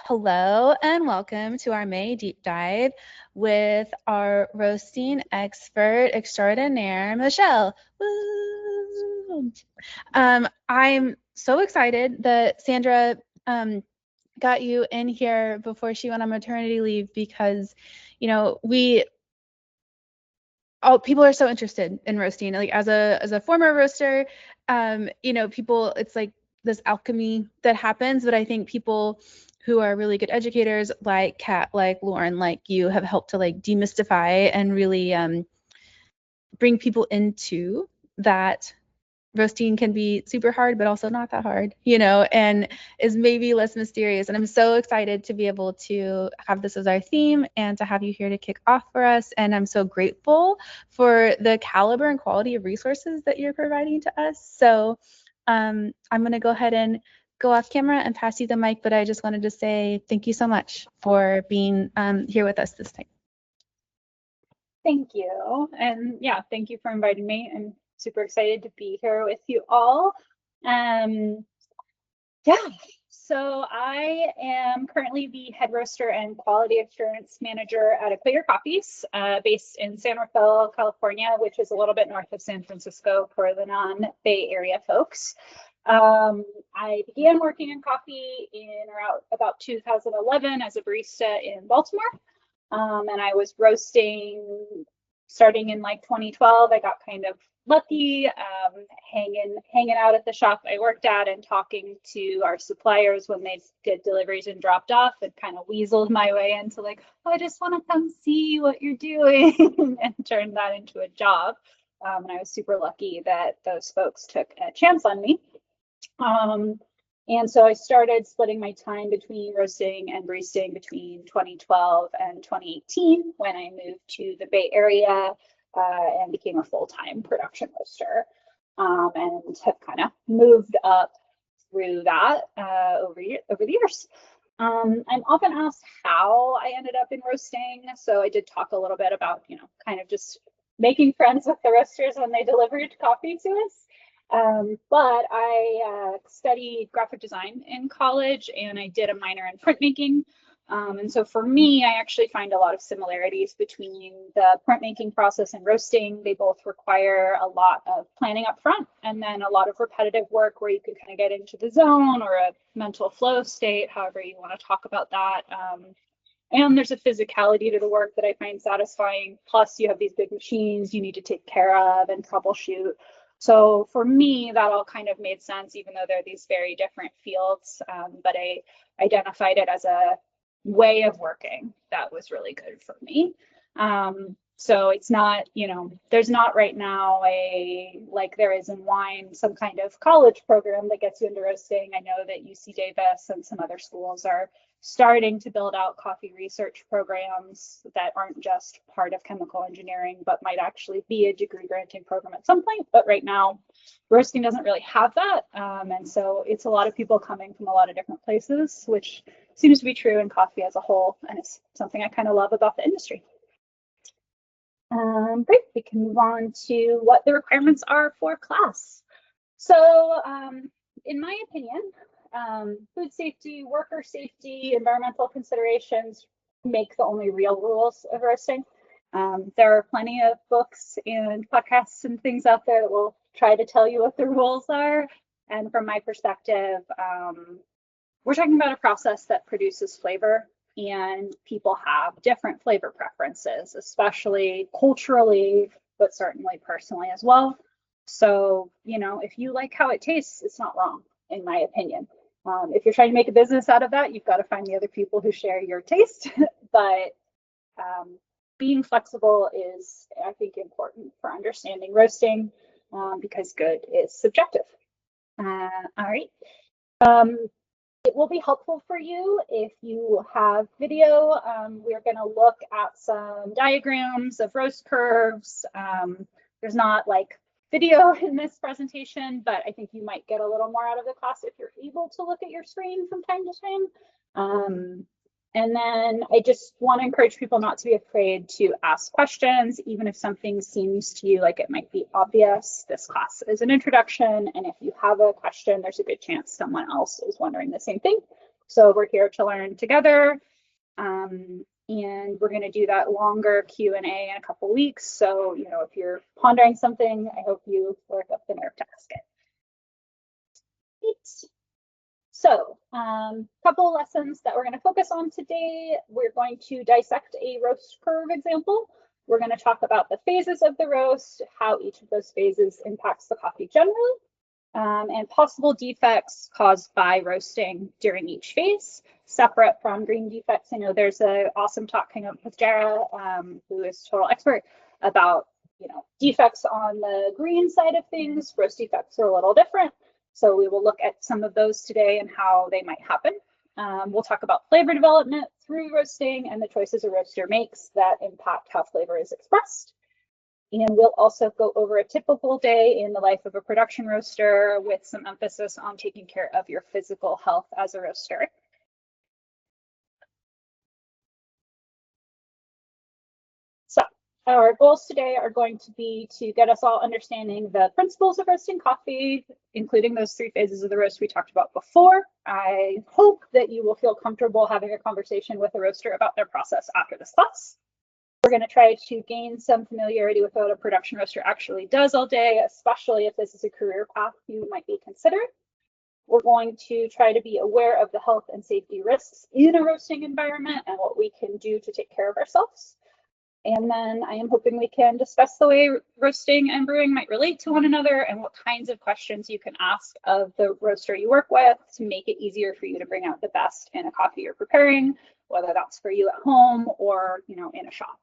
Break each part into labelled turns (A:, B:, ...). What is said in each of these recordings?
A: Hello and welcome to our May Deep Dive with our roasting expert extraordinaire, Michelle. Woo! I'm so excited that Sandra got you in here before she went on maternity leave because, people are so interested in roasting. Like as a former roaster, people, it's like this alchemy that happens, but I think people who are really good educators like Kat, like Lauren, like you have helped to like demystify and really bring people into that roasting can be super hard, but also not that hard, and is maybe less mysterious. And I'm so excited to be able to have this as our theme and to have you here to kick off for us. And I'm so grateful for the caliber and quality of resources that you're providing to us. So I'm going to go ahead and go off camera and pass you the mic, but I just wanted to say thank you so much for being here with us this time.
B: Thank you. And yeah, thank you for inviting me. I'm super excited to be here with you all. So I am currently the head roaster and quality assurance manager at Equator Coffees, based in San Rafael, California, which is a little bit north of San Francisco for the non-Bay Area folks. I began working in coffee in about 2011 as a barista in Baltimore. And I was roasting starting in like 2012. I got kind of lucky, hanging out at the shop I worked at and talking to our suppliers when they did deliveries and dropped off, and kind of weaseled my way into like, oh, I just want to come see what you're doing and turned that into a job. And I was super lucky that those folks took a chance on me. And so I started splitting my time between roasting and baristing between 2012 and 2018 when I moved to the Bay Area and became a full-time production roaster, and have kind of moved up through that over the years. I'm often asked how I ended up in roasting. So I did talk a little bit about, kind of just making friends with the roasters when they delivered coffee to us. But I studied graphic design in college, and I did a minor in printmaking. And so for me, I actually find a lot of similarities between the printmaking process and roasting. They both require a lot of planning up front, and then a lot of repetitive work where you can kind of get into the zone or a mental flow state, however you want to talk about that. And there's a physicality to the work that I find satisfying. Plus, you have these big machines you need to take care of and troubleshoot. So for me, that all kind of made sense, even though they're these very different fields. But I identified it as a way of working that was really good for me. So it's not, there's not right now like there is in wine, some kind of college program that gets you into roasting. I know that UC Davis and some other schools are starting to build out coffee research programs that aren't just part of chemical engineering, but might actually be a degree granting program at some point. But right now, roasting doesn't really have that. And so it's a lot of people coming from a lot of different places, which seems to be true in coffee as a whole. And it's something I kind of love about the industry. Great, we can move on to what the requirements are for class. So in my opinion, food safety, worker safety, environmental considerations make the only real rules of roasting. There are plenty of books and podcasts and things out there that will try to tell you what the rules are. And from my perspective, we're talking about a process that produces flavor, and people have different flavor preferences, especially culturally, but certainly personally as well. So, if you like how it tastes, it's not wrong, in my opinion. If you're trying to make a business out of that, you've got to find the other people who share your taste. But being flexible is, I think, important for understanding roasting, because good is subjective. All right. It will be helpful for you if you have video. We're going to look at some diagrams of roast curves. There's not like video in this presentation, but I think you might get a little more out of the class if you're able to look at your screen from time to time. And then I just want to encourage people not to be afraid to ask questions, even if something seems to you like it might be obvious. This class is an introduction, and if you have a question, there's a good chance someone else is wondering the same thing. So we're here to learn together. And we're going to do that longer Q&A in a couple weeks. So, if you're pondering something, I hope you work up the nerve to ask it. Great. So, couple lessons that we're going to focus on today. We're going to dissect a roast curve example. We're going to talk about the phases of the roast, how each of those phases impacts the coffee generally, and possible defects caused by roasting during each phase, separate from green defects. I know there's an awesome talk coming up with Jara, who is a total expert about defects on the green side of things. Roast defects are a little different. So we will look at some of those today and how they might happen. We'll talk about flavor development through roasting and the choices a roaster makes that impact how flavor is expressed. And we'll also go over a typical day in the life of a production roaster with some emphasis on taking care of your physical health as a roaster. So our goals today are going to be to get us all understanding the principles of roasting coffee, including those 3 phases of the roast we talked about before. I hope that you will feel comfortable having a conversation with a roaster about their process after this class. We're going to try to gain some familiarity with what a production roaster actually does all day, especially if this is a career path you might be considering. We're going to try to be aware of the health and safety risks in a roasting environment and what we can do to take care of ourselves. And then I am hoping we can discuss the way roasting and brewing might relate to one another and what kinds of questions you can ask of the roaster you work with to make it easier for you to bring out the best in a coffee you're preparing, whether that's for you at home or, in a shop.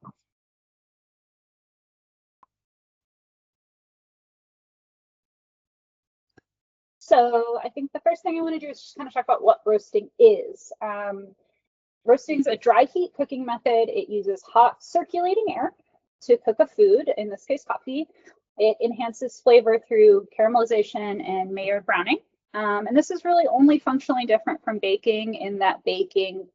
B: So I think the first thing I want to do is just kind of talk about what roasting is. Roasting is a dry heat cooking method. It uses hot circulating air to cook a food, in this case coffee. It enhances flavor through caramelization and Maillard browning. And this is really only functionally different from baking in that baking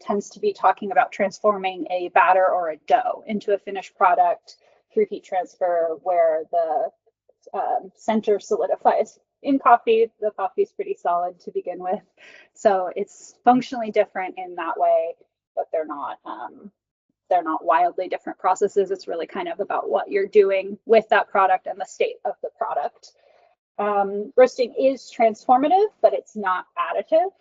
B: tends to be talking about transforming a batter or a dough into a finished product through heat transfer where the center solidifies. In coffee, the coffee is pretty solid to begin with. So it's functionally different in that way, but they're not wildly different processes. It's really kind of about what you're doing with that product and the state of the product. Roasting is transformative, but it's not additive.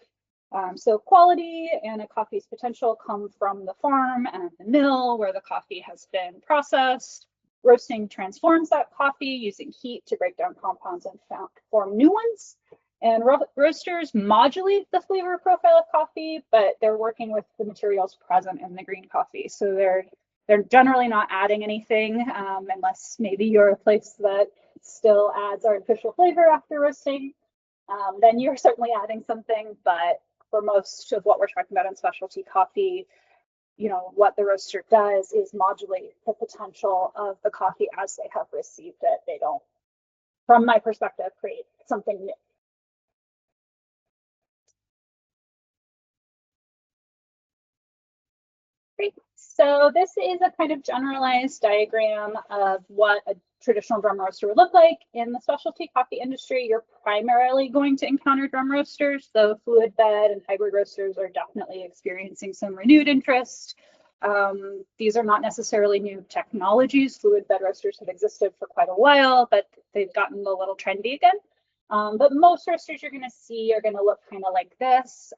B: So quality and a coffee's potential come from the farm and the mill where the coffee has been processed. Roasting transforms that coffee using heat to break down compounds and form new ones. And roasters modulate the flavor profile of coffee, but they're working with the materials present in the green coffee. So they're generally not adding anything unless maybe you're a place that still adds artificial flavor after roasting. Then you're certainly adding something, but for most of what we're talking about in specialty coffee, what the roaster does is modulate the potential of the coffee as they have received it. They don't, from my perspective, create something new. Great. So this is a kind of generalized diagram of what a traditional drum roaster would look like. In the specialty coffee industry, you're primarily going to encounter drum roasters, though fluid bed and hybrid roasters are definitely experiencing some renewed interest. These are not necessarily new technologies. Fluid bed roasters have existed for quite a while, but they've gotten a little trendy again. But most roasters you're going to see are going to look kind of like this.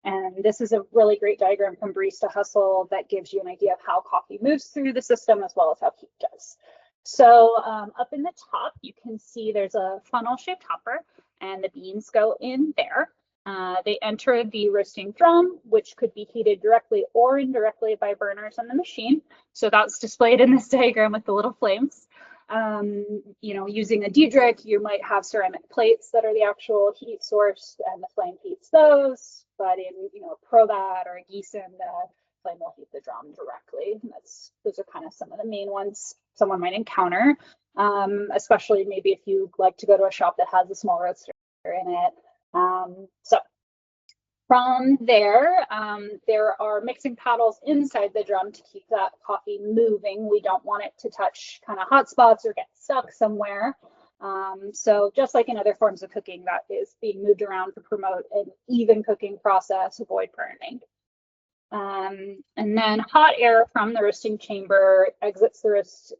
B: And this is a really great diagram from Barista Hustle that gives you an idea of how coffee moves through the system as well as how heat does. So up in the top, you can see there's a funnel-shaped hopper, and the beans go in there. They enter the roasting drum, which could be heated directly or indirectly by burners on the machine. So that's displayed in this diagram with the little flames. Using a Diedrich, you might have ceramic plates that are the actual heat source, and the flame heats those. But in a Probat or a Gießen, the flame will heat the drum directly. And those are kind of some of the main ones someone might encounter, especially maybe if you like to go to a shop that has a small roaster in it. So from there, there are mixing paddles inside the drum to keep that coffee moving. We don't want it to touch kind of hot spots or get stuck somewhere. So just like in other forms of cooking, that is being moved around to promote an even cooking process, avoid burning. And then hot air from the roasting chamber exits the roast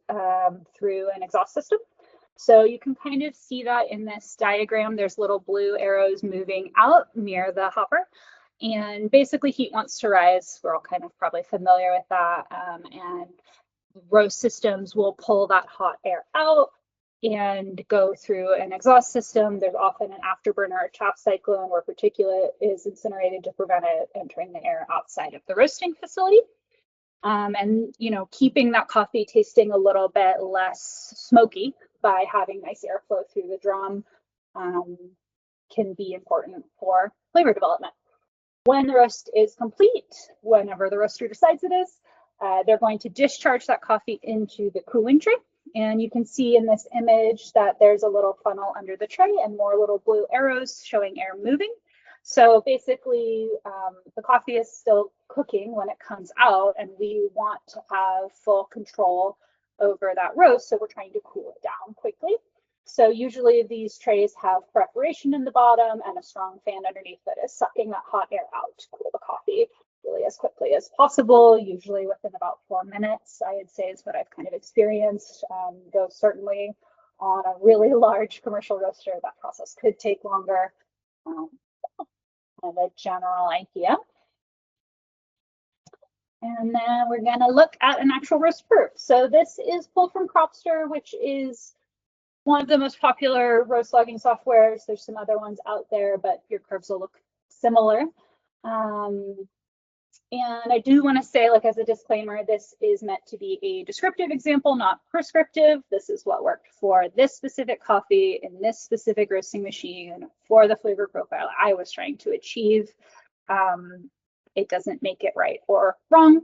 B: through an exhaust system. So you can kind of see that in this diagram. There's little blue arrows moving out near the hopper. And basically heat wants to rise. We're all kind of probably familiar with that. And roast systems will pull that hot air out and go through an exhaust system. There's often an afterburner or chaff cyclone where particulate is incinerated to prevent it entering the air outside of the roasting facility. And keeping that coffee tasting a little bit less smoky by having nice airflow through the drum can be important for flavor development. When the roast is complete, whenever the roaster decides it is, they're going to discharge that coffee into the cooling tray. And you can see in this image that there's a little funnel under the tray and more little blue arrows showing air moving. So basically, the coffee is still cooking when it comes out, and we want to have full control over that roast. So we're trying to cool it down quickly. So usually these trays have perforation in the bottom and a strong fan underneath that is sucking that hot air out to cool the coffee really as quickly as possible, usually within about 4 minutes, I would say is what I've kind of experienced. Though certainly on a really large commercial roaster, that process could take longer. Kind of a general idea. And then we're going to look at an actual roast proof. So this is pulled from Cropster, which is one of the most popular roast logging softwares. There's some other ones out there, but your curves will look similar. And I do want to say, like as a disclaimer, this is meant to be a descriptive example, not prescriptive. This is what worked for this specific coffee in this specific roasting machine for the flavor profile I was trying to achieve. It doesn't make it right or wrong,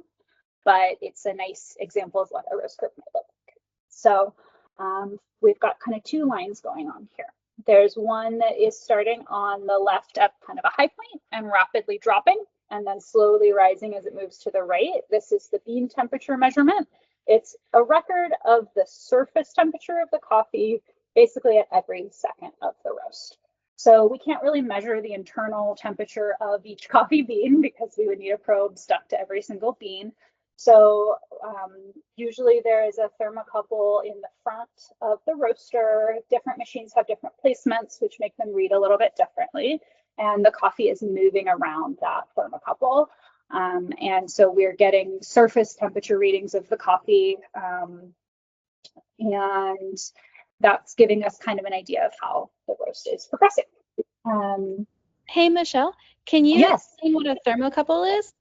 B: but it's a nice example of what a roast curve might look like. So we've got kind of two lines going on here. There's one that is starting on the left at kind of a high point and rapidly dropping, and then slowly rising as it moves to the right. This is the bean temperature measurement. It's a record of the surface temperature of the coffee basically at every second of the roast. So we can't really measure the internal temperature of each coffee bean because we would need a probe stuck to every single bean. So usually there is a thermocouple in the front of the roaster. Different machines have different placements, which make them read a little bit differently. And the coffee is moving around that thermocouple. And so we're getting surface temperature readings of the coffee. And that's giving us kind of an idea of how the roast is progressing.
A: Hey, Michelle, can you explain what a thermocouple is?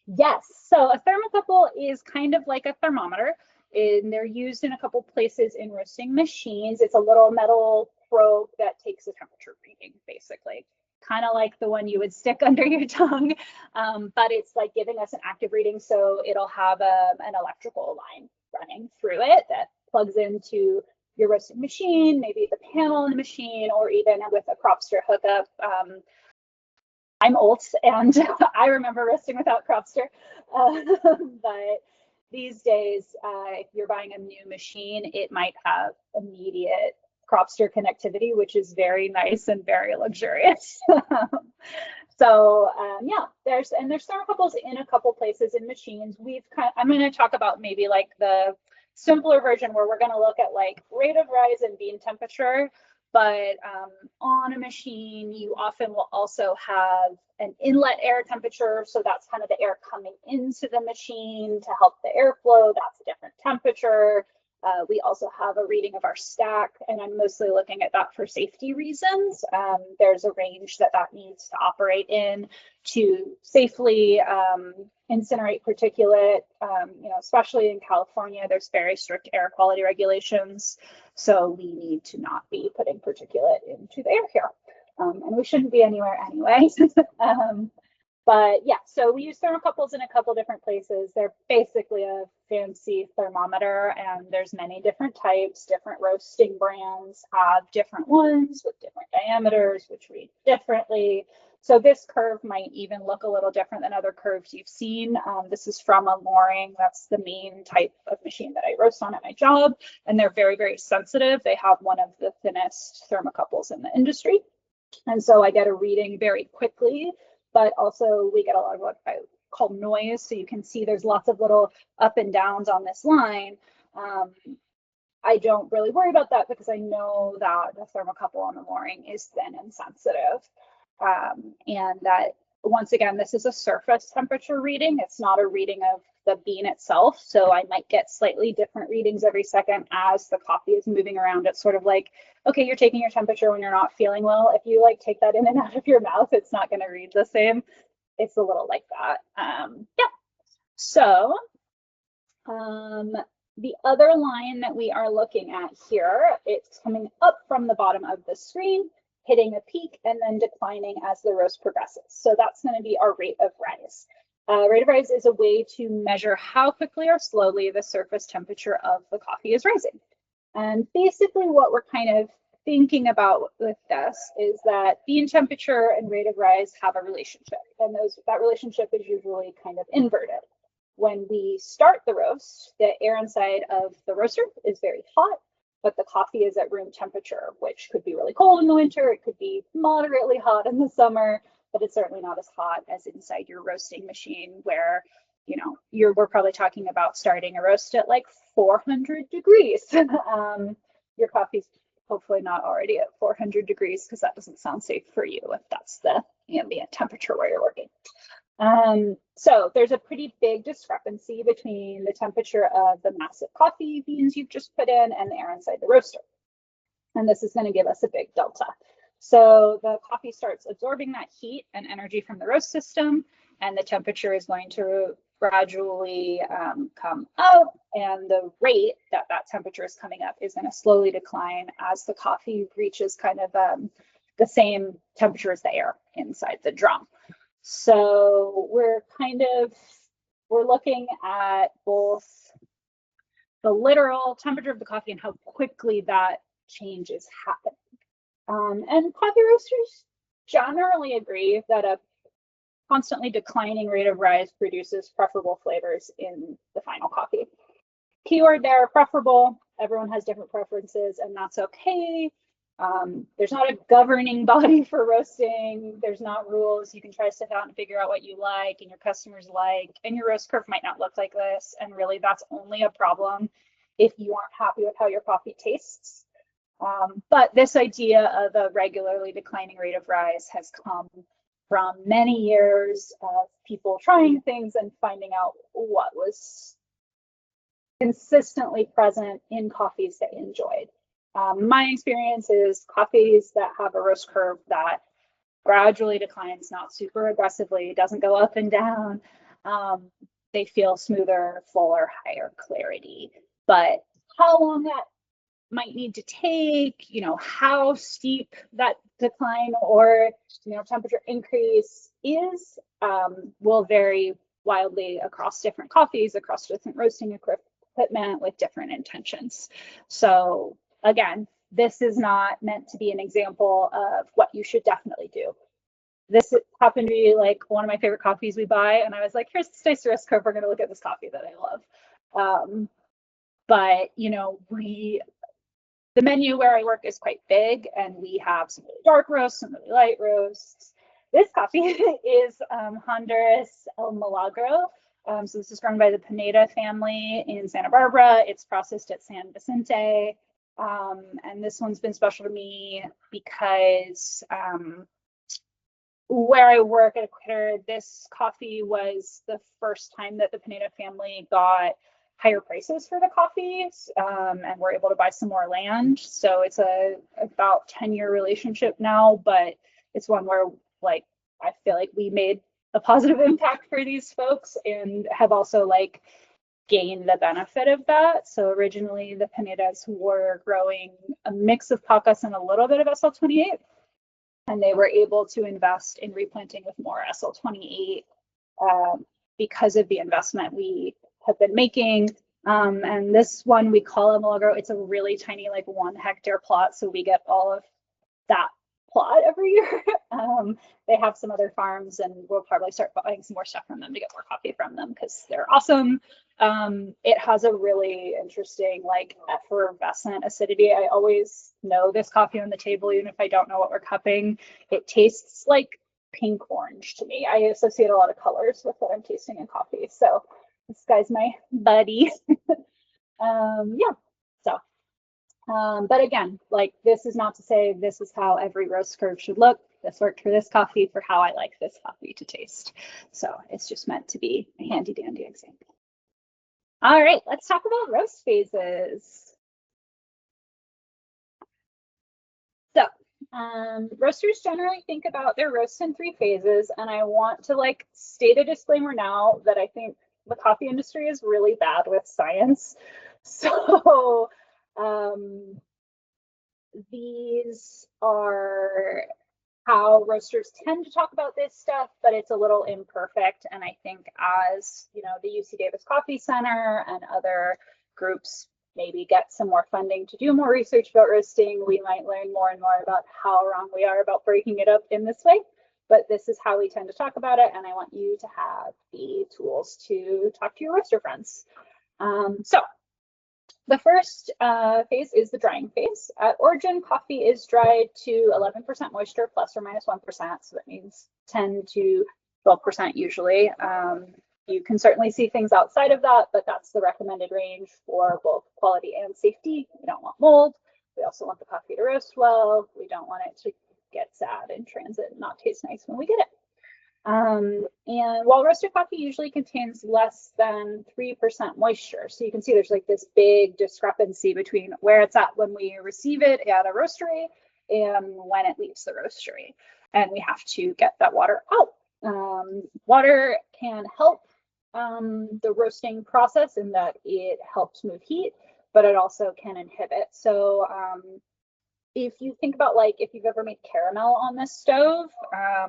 B: Yes. So a thermocouple is kind of like a thermometer, and they're used in a couple places in roasting machines. It's a little metal probe that takes a temperature reading, basically. Kind of like the one you would stick under your tongue, but it's like giving us an active reading. So it'll have an electrical line running through it that plugs into your roasting machine, maybe the panel in the machine, or even with a Cropster hookup. I'm old and I remember roasting without Cropster, but these days, if you're buying a new machine, it might have immediate Cropster connectivity, which is very nice and very luxurious. So yeah, there's thermocouples in a couple places in machines. I'm going to talk about maybe like the simpler version where we're going to look at like rate of rise and bean temperature. But on a machine, you often will also have an inlet air temperature. So that's kind of the air coming into the machine to help the airflow. That's a different temperature. We also have a reading of our stack, and I'm mostly looking at that for safety reasons. There's a range that needs to operate in to safely incinerate particulate. Especially in California, there's very strict air quality regulations. So we need to not be putting particulate into the air here. And we shouldn't be anywhere anyway. But yeah, so we use thermocouples in a couple different places. They're basically a fancy thermometer, and there's many different types. Different roasting brands have different ones with different diameters, which read differently. So this curve might even look a little different than other curves you've seen. This is from a Loring. That's the main type of machine that I roast on at my job. And they're very, very sensitive. They have one of the thinnest thermocouples in the industry. And so I get a reading very quickly, but also we get a lot of what I call noise. So you can see there's lots of little up and downs on this line. I don't really worry about that because I know that the thermocouple on the Loring is thin and sensitive. And that, once again, this is a surface temperature reading. It's not a reading of the bean itself. So I might get slightly different readings every second as the coffee is moving around. It's sort of like, okay, you're taking your temperature when you're not feeling well. If you like take that in and out of your mouth, it's not going to read the same. It's a little like that. Yeah. So the other line that we are looking at here, it's coming up from the bottom of the screen, hitting a peak and then declining as the roast progresses. So that's going to be our rate of rise. Rate of rise is a way to measure how quickly or slowly the surface temperature of the coffee is rising. And basically what we're kind of thinking about with this is that bean temperature and rate of rise have a relationship, and that relationship is usually kind of inverted. When we start the roast, the air inside of the roaster is very hot, but the coffee is at room temperature, which could be really cold in the winter. It could be moderately hot in the summer, but it's certainly not as hot as inside your roasting machine where, you know, we're probably talking about starting a roast at like 400 degrees. Your coffee's hopefully not already at 400 degrees because that doesn't sound safe for you if that's the ambient temperature where you're working. So there's a pretty big discrepancy between the temperature of the massive coffee beans you've just put in and the air inside the roaster. And this is going to give us a big delta. So the coffee starts absorbing that heat and energy from the roast system, and the temperature is going to gradually come up, and the rate that temperature is coming up is going to slowly decline as the coffee reaches kind of the same temperature as the air inside the drum. So we're looking at both the literal temperature of the coffee and how quickly that change is happening. And coffee roasters generally agree that a constantly declining rate of rise produces preferable flavors in the final coffee. Keyword there, preferable. Everyone has different preferences, and that's okay. There's not a governing body for roasting. There's not rules. You can try stuff out and figure out what you like and your customers like, and your roast curve might not look like this. And really that's only a problem if you aren't happy with how your coffee tastes. But this idea of a regularly declining rate of rise has come from many years of people trying things and finding out what was consistently present in coffees they enjoyed. My experience is coffees that have a roast curve that gradually declines, not super aggressively, doesn't go up and down. They feel smoother, fuller, higher clarity. But how long that might need to take, you know, how steep that decline or, you know, temperature increase is, will vary wildly across different coffees, across different roasting equipment with different intentions. So again, this is not meant to be an example of what you should definitely do. This happened to be like one of my favorite coffees we buy, and I was like, here's the taste risk curve. We're going to look at this coffee that I love. But you know, the menu where I work is quite big, and we have some really dark roasts, some really light roasts. This coffee is Honduras El Milagro. So this is grown by the Pineda family in Santa Barbara. It's processed at San Vicente. And this one's been special to me because where I work at Equator, this coffee was the first time that the Pineda family got higher prices for the coffees, and we're able to buy some more land. So it's a about 10-year relationship now, but it's one where like I feel like we made a positive impact for these folks and have also like gained the benefit of that. So originally the Pinedas were growing a mix of Pacas and a little bit of SL28, and they were able to invest in replanting with more SL28 because of the investment we have been making. And this one we call a Milagro. It's a really tiny, like 1 hectare plot. So we get all of that plot every year. They have some other farms, and we'll probably start buying some more stuff from them to get more coffee from them because they're awesome. It has a really interesting, like, effervescent acidity. I always know this coffee on the table, even if I don't know what we're cupping. It tastes like pink orange to me. I associate a lot of colors with what I'm tasting in coffee. So this guy's my buddy. Yeah. So but again, like, this is not to say this is how every roast curve should look. This worked for this coffee for how I like this coffee to taste. So it's just meant to be a handy dandy example. All right, let's talk about roast phases. So roasters generally think about their roast in 3 phases, and I want to, like, state a disclaimer now that I think the coffee industry is really bad with science. So these are how roasters tend to talk about this stuff, but it's a little imperfect. And I think, as you know, the UC Davis Coffee Center and other groups maybe get some more funding to do more research about roasting, we might learn more and more about how wrong we are about breaking it up in this way. But this is how we tend to talk about it, and I want you to have the tools to talk to your roaster friends. So the first phase is the drying phase. At origin, coffee is dried to 11% moisture plus or minus 1%. So that means 10 to 12% usually. You can certainly see things outside of that, but that's the recommended range for both quality and safety. We don't want mold. We also want the coffee to roast well. We don't want it to get sad in transit and not taste nice when we get it. And while roasted coffee usually contains less than 3% moisture, so you can see there's like this big discrepancy between where it's at when we receive it at a roastery and when it leaves the roastery. And we have to get that water out. Water can help the roasting process in that it helps move heat, but it also can inhibit. So if you think about, like, if you've ever made caramel on this stove,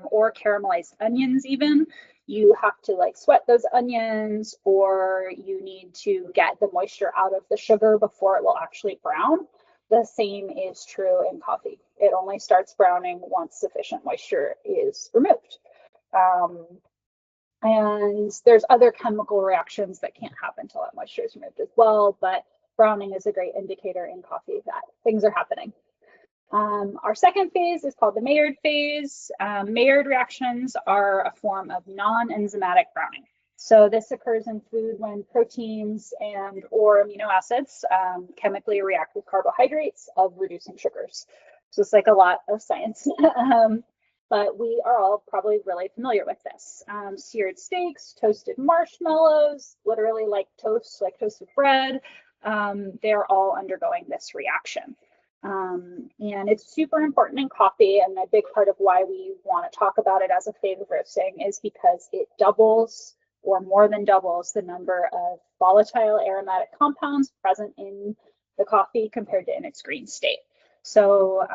B: or caramelized onions even, you have to, like, sweat those onions, or you need to get the moisture out of the sugar before it will actually brown. The same is true in coffee. It only starts browning once sufficient moisture is removed. And there's other chemical reactions that can't happen until that moisture is removed as well, but browning is a great indicator in coffee that things are happening. Our second phase is called the Maillard phase. Maillard reactions are a form of non-enzymatic browning. So this occurs in food when proteins and or amino acids chemically react with carbohydrates of reducing sugars. So it's like a lot of science. But we are all probably really familiar with this. Seared steaks, toasted marshmallows, literally like toast, like toasted bread, they're all undergoing this reaction. And it's super important in coffee, and a big part of why we want to talk about it as a phase of roasting is because it doubles or more than doubles the number of volatile aromatic compounds present in the coffee compared to in its green state. So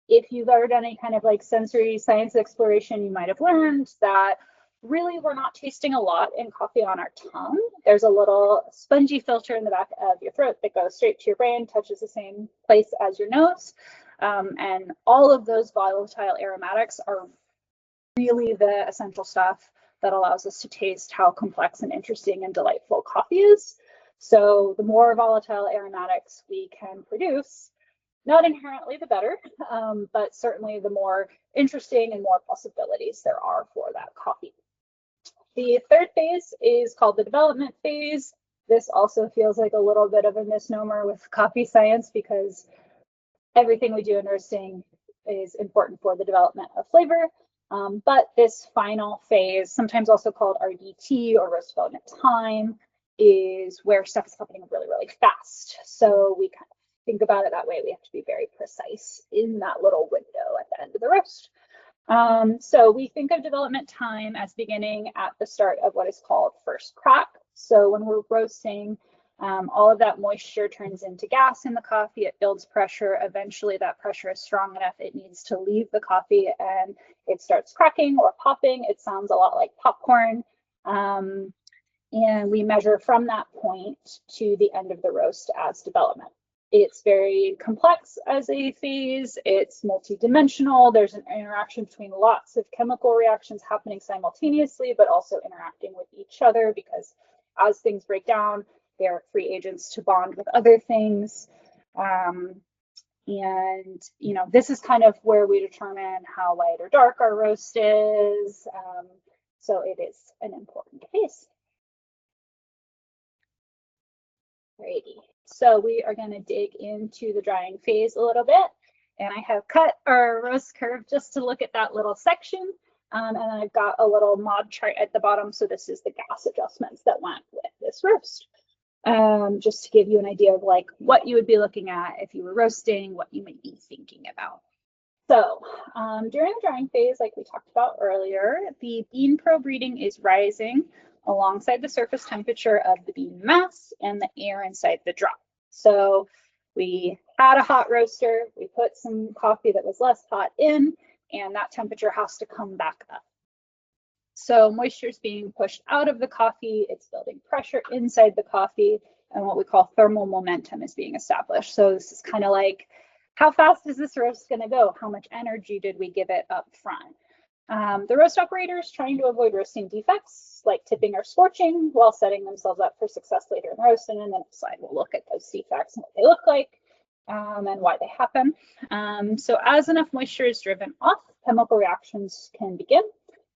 B: if you've ever done any kind of like sensory science exploration, you might have learned that really we're not tasting a lot in coffee on our tongue. There's a little spongy filter in the back of your throat that goes straight to your brain, touches the same place as your nose. And all of those volatile aromatics are really the essential stuff that allows us to taste how complex and interesting and delightful coffee is. So the more volatile aromatics we can produce, not inherently the better, but certainly the more interesting and more possibilities there are for that coffee. The third phase is called the development phase. This also feels like a little bit of a misnomer with coffee science because everything we do in roasting is important for the development of flavor. But this final phase, sometimes also called RDT or roast development time, is where stuff is happening really, really fast. So we kind of think about it that way. We have to be very precise in that little window at the end of the roast. So we think of development time as beginning at the start of what is called first crack. So when we're roasting, all of that moisture turns into gas in the coffee. It builds pressure. Eventually, that pressure is strong enough. It needs to leave the coffee and it starts cracking or popping. It sounds a lot like popcorn. And we measure from that point to the end of the roast as development. It's very complex as a phase. It's multidimensional. There's an interaction between lots of chemical reactions happening simultaneously, but also interacting with each other, because as things break down, they are free agents to bond with other things. And, you know, this is kind of where we determine how light or dark our roast is. So it is an important phase. Alrighty, so we are going to dig into the drying phase a little bit. And I have cut our roast curve just to look at that little section. And I've got a little mod chart at the bottom. So this is the gas adjustments that went with this roast. Just to give you an idea of like what you would be looking at if you were roasting, what you might be thinking about. So during the drying phase, like we talked about earlier, the bean probe reading is rising alongside the surface temperature of the bean mass and the air inside the drop. So we had a hot roaster, we put some coffee that was less hot in, and that temperature has to come back up. So moisture is being pushed out of the coffee, it's building pressure inside the coffee, and what we call thermal momentum is being established. So this is kind of like, how fast is this roast going to go? How much energy did we give it up front? The roast operator is trying to avoid roasting defects like tipping or scorching while setting themselves up for success later in roasting. And then slide will look at those defects and what they look like and why they happen. So as enough moisture is driven off, chemical reactions can begin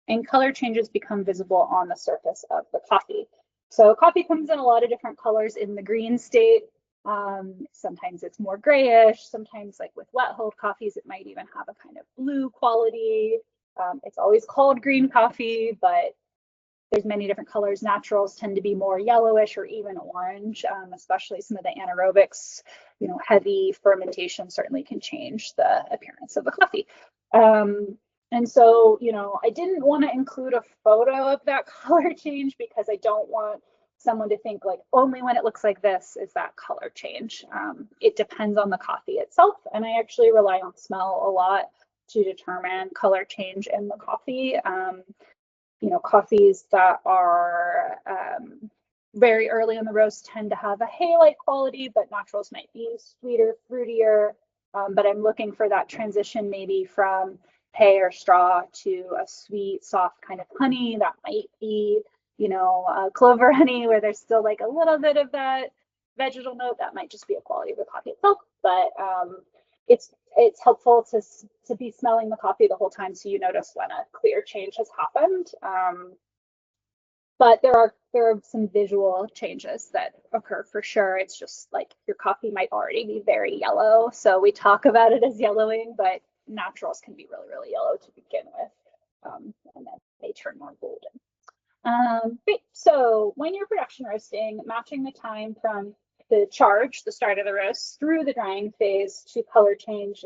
B: and color changes become visible on the surface of the coffee. So coffee comes in a lot of different colors in the green state. Sometimes it's more grayish, sometimes like with wet hold coffees, it might even have a kind of blue quality. It's always called green coffee, but there's many different colors. Naturals tend to be more yellowish or even orange, especially some of the anaerobics, you know, heavy fermentation certainly can change the appearance of the coffee. And so, you know, I didn't want to include a photo of that color change because I don't want someone to think like only when it looks like this is that color change. It depends on the coffee itself. And I actually rely on smell a lot to determine color change in the coffee. You know, coffees that are very early in the roast tend to have a hay-like quality, but naturals might be sweeter, fruitier. But I'm looking for that transition maybe from hay or straw to a sweet, soft kind of honey that might be, you know, clover honey, where there's still like a little bit of that vegetal note. That might just be a quality of the coffee itself, but it's helpful to be smelling the coffee the whole time so you notice when a clear change has happened. But there are some visual changes that occur for sure. It's just like your coffee might already be very yellow, so we talk about it as yellowing, but naturals can be really, really yellow to begin with, and then they turn more golden. Great. So when you're production roasting, matching the time from the charge, the start of the roast, through the drying phase to color change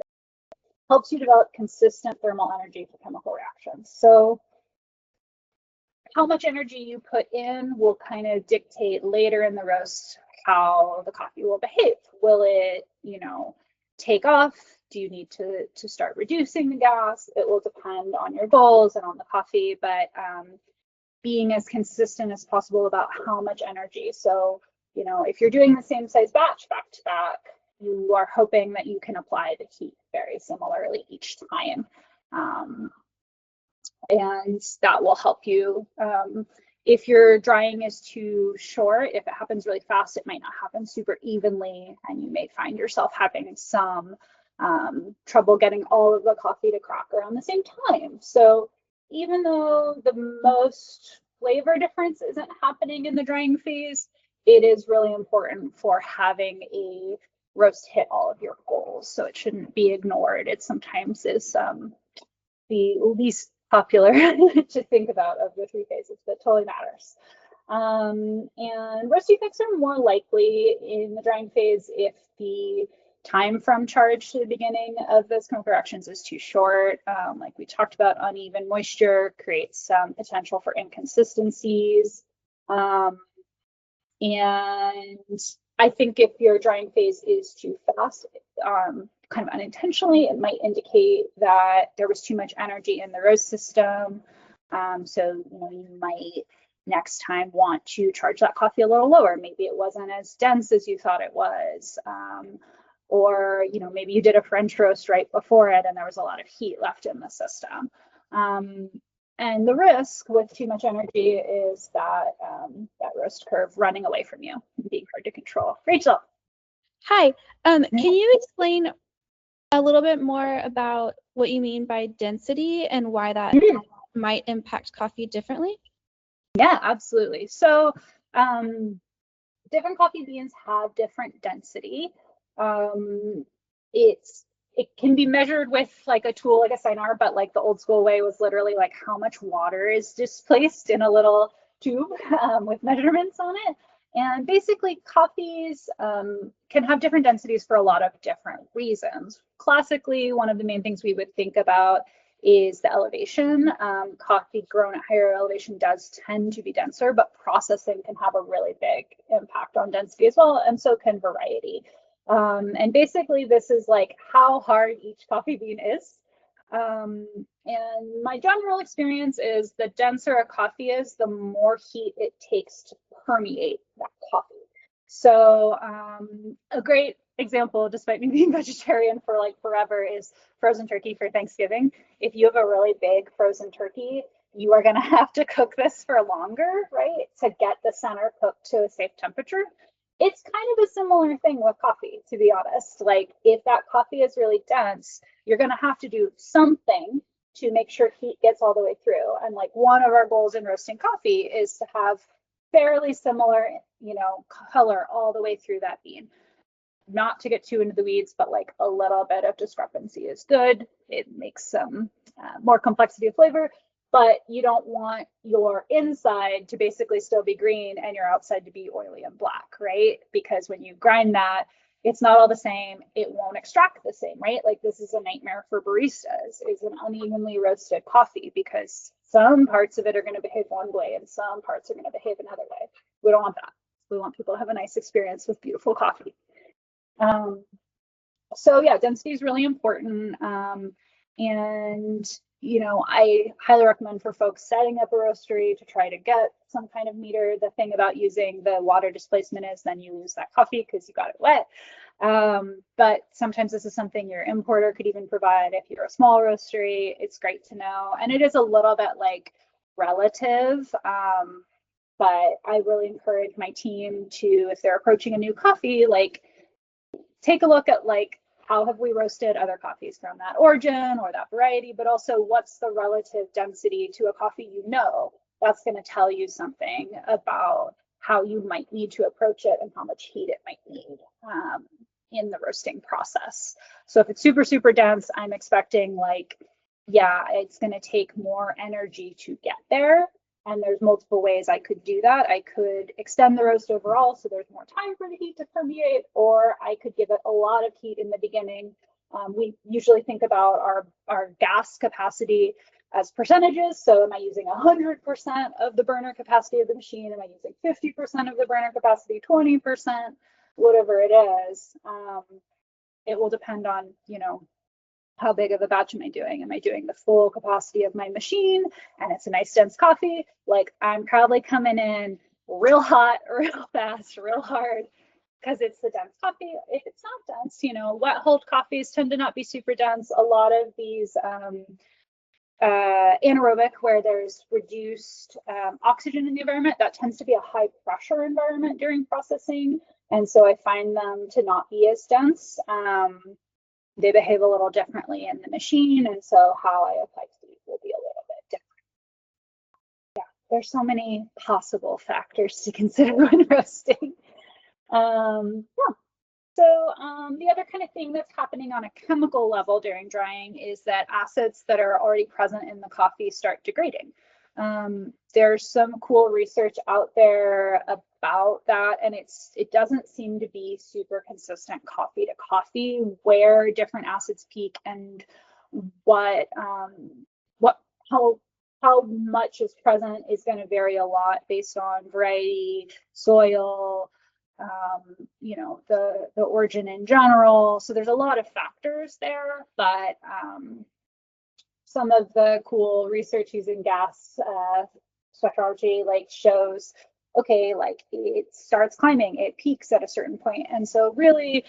B: helps you develop consistent thermal energy for chemical reactions. So how much energy you put in will kind of dictate later in the roast how the coffee will behave. Will it, you know, take off? Do you need to start reducing the gas? It will depend on your goals and on the coffee, but being as consistent as possible about how much energy. So, you know, if you're doing the same size batch back to back, you are hoping that you can apply the heat very similarly each time. And that will help you. If your drying is too short, if it happens really fast, it might not happen super evenly, and you may find yourself having some trouble getting all of the coffee to crack around the same time. So even though the most flavor difference isn't happening in the drying phase, it is really important for having a roast hit all of your goals. So it shouldn't be ignored. It sometimes is the least popular to think about of the three phases, but totally matters. And roast defects are more likely in the drying phase if the time from charge to the beginning of those chemical reactions is too short. Like we talked about, uneven moisture creates some potential for inconsistencies. And I think if your drying phase is too fast, kind of unintentionally, it might indicate that there was too much energy in the roast system. So, you know, you might next time want to charge that coffee a little lower. Maybe it wasn't as dense as you thought it was. Or, maybe you did a French roast right before it and there was a lot of heat left in the system. And the risk with too much energy is that roast curve running away from you and being hard to control. Rachel.
A: Hi. Can you explain a little bit more about what you mean by density and why that might impact coffee differently?
B: Yeah, absolutely. So different coffee beans have different density. Um, it can be measured with like a tool, like a Sinar, but like the old school way was literally like how much water is displaced in a little tube with measurements on it. And basically, coffees can have different densities for a lot of different reasons. Classically, one of the main things we would think about is the elevation. Coffee grown at higher elevation does tend to be denser, but processing can have a really big impact on density as well, and so can variety. And basically, this is like how hard each coffee bean is. And my general experience is the denser a coffee is, the more heat it takes to permeate that coffee. So a great example, despite me being vegetarian for like forever, is frozen turkey for Thanksgiving. If you have a really big frozen turkey, you are going to have to cook this for longer, right, to get the center cooked to a safe temperature. It's kind of a similar thing with coffee, to be honest. Like if that coffee is really dense, you're going to have to do something to make sure heat gets all the way through. And like one of our goals in roasting coffee is to have fairly similar, color all the way through that bean. Not to get too into the weeds, but like a little bit of discrepancy is good. It makes some more complexity of flavor, but you don't want your inside to basically still be green and your outside to be oily and black, right? Because when you grind that, it's not all the same. It won't extract the same, right? Like this is a nightmare for baristas, is an unevenly roasted coffee, because some parts of it are going to behave one way and some parts are going to behave another way. We don't want that. We want people to have a nice experience with beautiful coffee. So yeah, density is really important. And I highly recommend for folks setting up a roastery to try to get some kind of meter. The thing about using the water displacement is then you lose that coffee because you got it wet. But sometimes this is something your importer could even provide. If you're a small roastery, it's great to know. And it is a little bit like relative. But I really encourage my team to, if they're approaching a new coffee, like take a look at like how have we roasted other coffees from that origin or that variety, but also what's the relative density to a coffee. That's going to tell you something about how you might need to approach it and how much heat it might need in the roasting process. So if it's super, super dense, I'm expecting like, yeah, it's going to take more energy to get there. And there's multiple ways I could do that. I could extend the roast overall so there's more time for the heat to permeate, or I could give it a lot of heat in the beginning. We usually think about our gas capacity as percentages. So am I using 100% of the burner capacity of the machine? Am I using 50% of the burner capacity, 20%, whatever it is? It will depend on, how big of a batch am I doing? Am I doing the full capacity of my machine and it's a nice dense coffee? Like I'm probably coming in real hot, real fast, real hard because it's the dense coffee. If it's not dense, wet hold coffees tend to not be super dense. A lot of these anaerobic, where there's reduced oxygen in the environment, that tends to be a high pressure environment during processing. And so I find them to not be as dense. They behave a little differently in the machine, and so how I apply heat will be a little bit different. Yeah, there's so many possible factors to consider when roasting. Yeah. So the other kind of thing that's happening on a chemical level during drying is that acids that are already present in the coffee start degrading. There's some cool research out there about that, and it doesn't seem to be super consistent coffee to coffee where different acids peak and what how much is present is going to vary a lot based on variety, soil, the origin in general. So there's a lot of factors there, but some of the cool research using gas spectrology like shows, okay, like it starts climbing, it peaks at a certain point. And so really,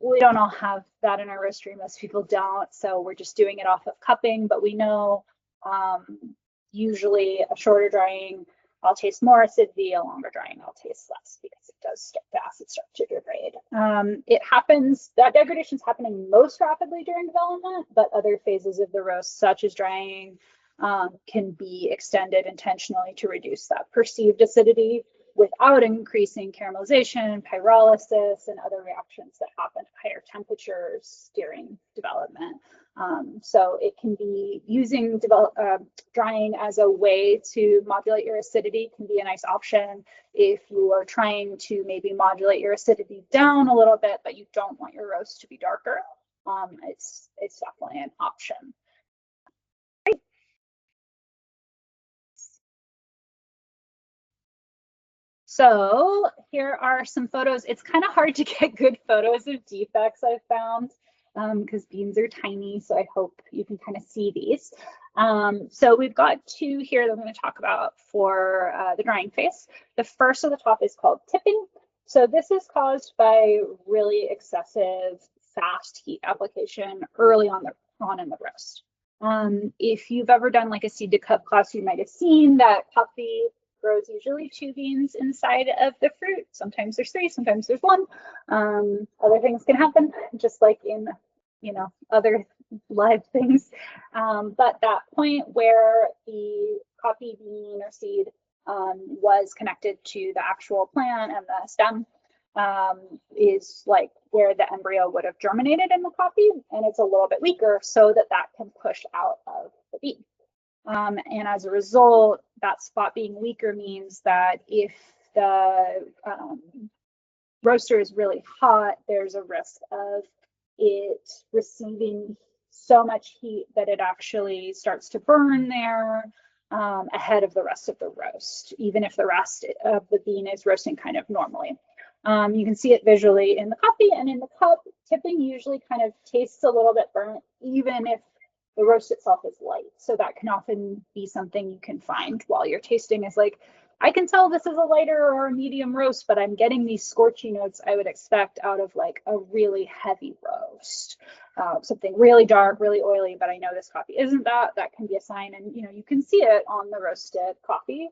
B: we don't all have that in our roastery. Most people don't. So we're just doing it off of cupping, but we know um, usually a shorter drying, I'll taste more acidity, a longer drying, I'll taste less because it does start, the acid start to degrade. It happens, that degradation is happening most rapidly during development, but other phases of the roast, such as drying, can be extended intentionally to reduce that perceived acidity without increasing caramelization, pyrolysis, and other reactions that happen at higher temperatures during development. So it can be using drying as a way to modulate your acidity can be a nice option if you are trying to maybe modulate your acidity down a little bit, but you don't want your roast to be darker. It's definitely an option. So here are some photos. It's kind of hard to get good photos of defects I've found because beans are tiny. So I hope you can kind of see these. So we've got two here that I'm going to talk about for the drying phase. The first at the top is called tipping. So this is caused by really excessive fast heat application early on in the roast. If you've ever done like a seed to cup class, you might have seen that coffee grows usually two beans inside of the fruit. Sometimes there's three, sometimes there's one. Other things can happen, just like in, other live things. But that point where the coffee bean or seed was connected to the actual plant and the stem is like where the embryo would have germinated in the coffee, and it's a little bit weaker so that can push out of the bean. And as a result, that spot being weaker means that if the roaster is really hot, there's a risk of it receiving so much heat that it actually starts to burn there ahead of the rest of the roast, even if the rest of the bean is roasting kind of normally. You can see it visually in the coffee and in the cup. Tipping usually kind of tastes a little bit burnt, even if the roast itself is light. So that can often be something you can find while you're tasting is like, I can tell this is a lighter or a medium roast, but I'm getting these scorchy notes I would expect out of like a really heavy roast. Something really dark, really oily, but I know this coffee isn't that. That can be a sign, and you can see it on the roasted coffee.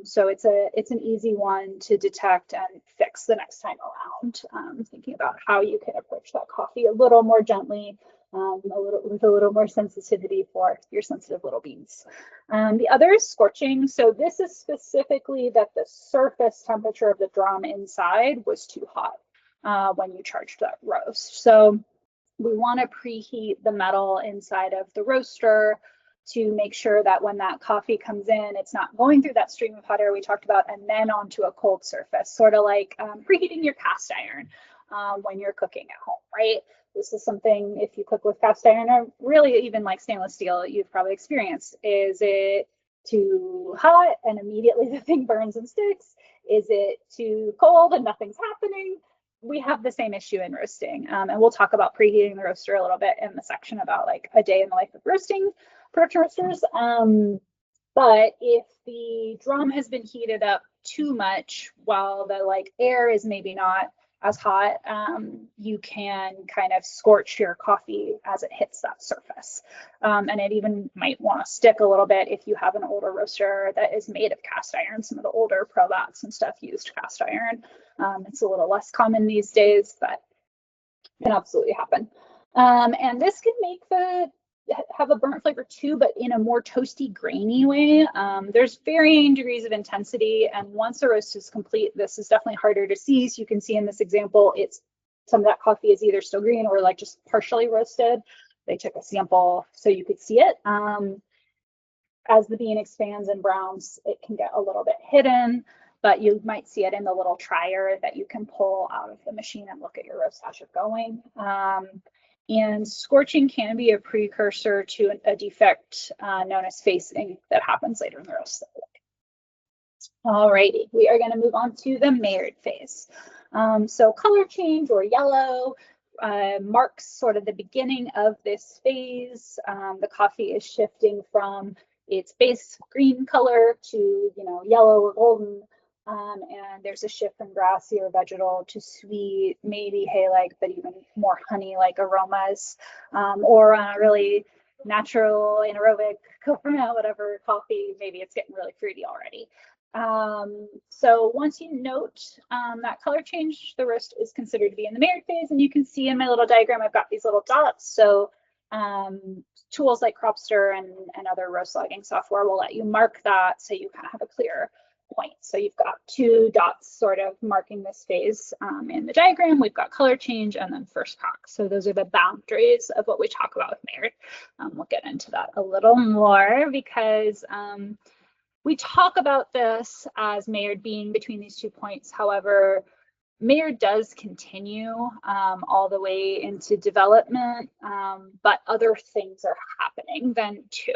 B: So it's an easy one to detect and fix the next time around. Thinking about how you can approach that coffee a little more gently, with a little more sensitivity for your sensitive little beans. The other is scorching. So this is specifically that the surface temperature of the drum inside was too hot when you charged that roast. So we want to preheat the metal inside of the roaster to make sure that when that coffee comes in, it's not going through that stream of hot air we talked about and then onto a cold surface, sort of like preheating your cast iron when you're cooking at home, right? This is something, if you cook with cast iron or really even like stainless steel, you've probably experienced. Is it too hot and immediately the thing burns and sticks? Is it too cold and nothing's happening? We have the same issue in roasting. And we'll talk about preheating the roaster a little bit in the section about like a day in the life of roasting production roasters. But if the drum has been heated up too much while the like air is maybe not as hot, you can kind of scorch your coffee as it hits that surface. And it even might want to stick a little bit if you have an older roaster that is made of cast iron. Some of the older Probats and stuff used cast iron. It's a little less common these days, but it can absolutely happen. And this can have a burnt flavor too, but in a more toasty, grainy way. There's varying degrees of intensity, and once the roast is complete, this is definitely harder to see. So you can see in this example, some of that coffee is either still green or like just partially roasted. They took a sample so you could see it. As the bean expands and browns, it can get a little bit hidden, but you might see it in the little trier that you can pull out of the machine and look at your roast as you're going. And scorching can be a precursor to a defect known as facing that happens later in the roast. Alrighty, we are going to move on to the Maillard phase. So color change or yellow marks sort of the beginning of this phase. The coffee is shifting from its base green color to, you know, yellow or golden. And there's a shift from grassy or vegetal to sweet, maybe hay-like, but even more honey-like aromas, or on a really natural, anaerobic, coconut, whatever coffee, maybe it's getting really fruity already. So once you note that color change, the roast is considered to be in the Maillard phase. And you can see in my little diagram, I've got these little dots. So tools like Cropster and other roast logging software will let you mark that so you kind of have a clear point. So you've got two dots sort of marking this phase in the diagram. We've got color change and then first crack. So those are the boundaries of what we talk about with Maillard. We'll get into that a little more because we talk about this as Maillard being between these 2 points. However, Maillard does continue all the way into development, but other things are happening then too.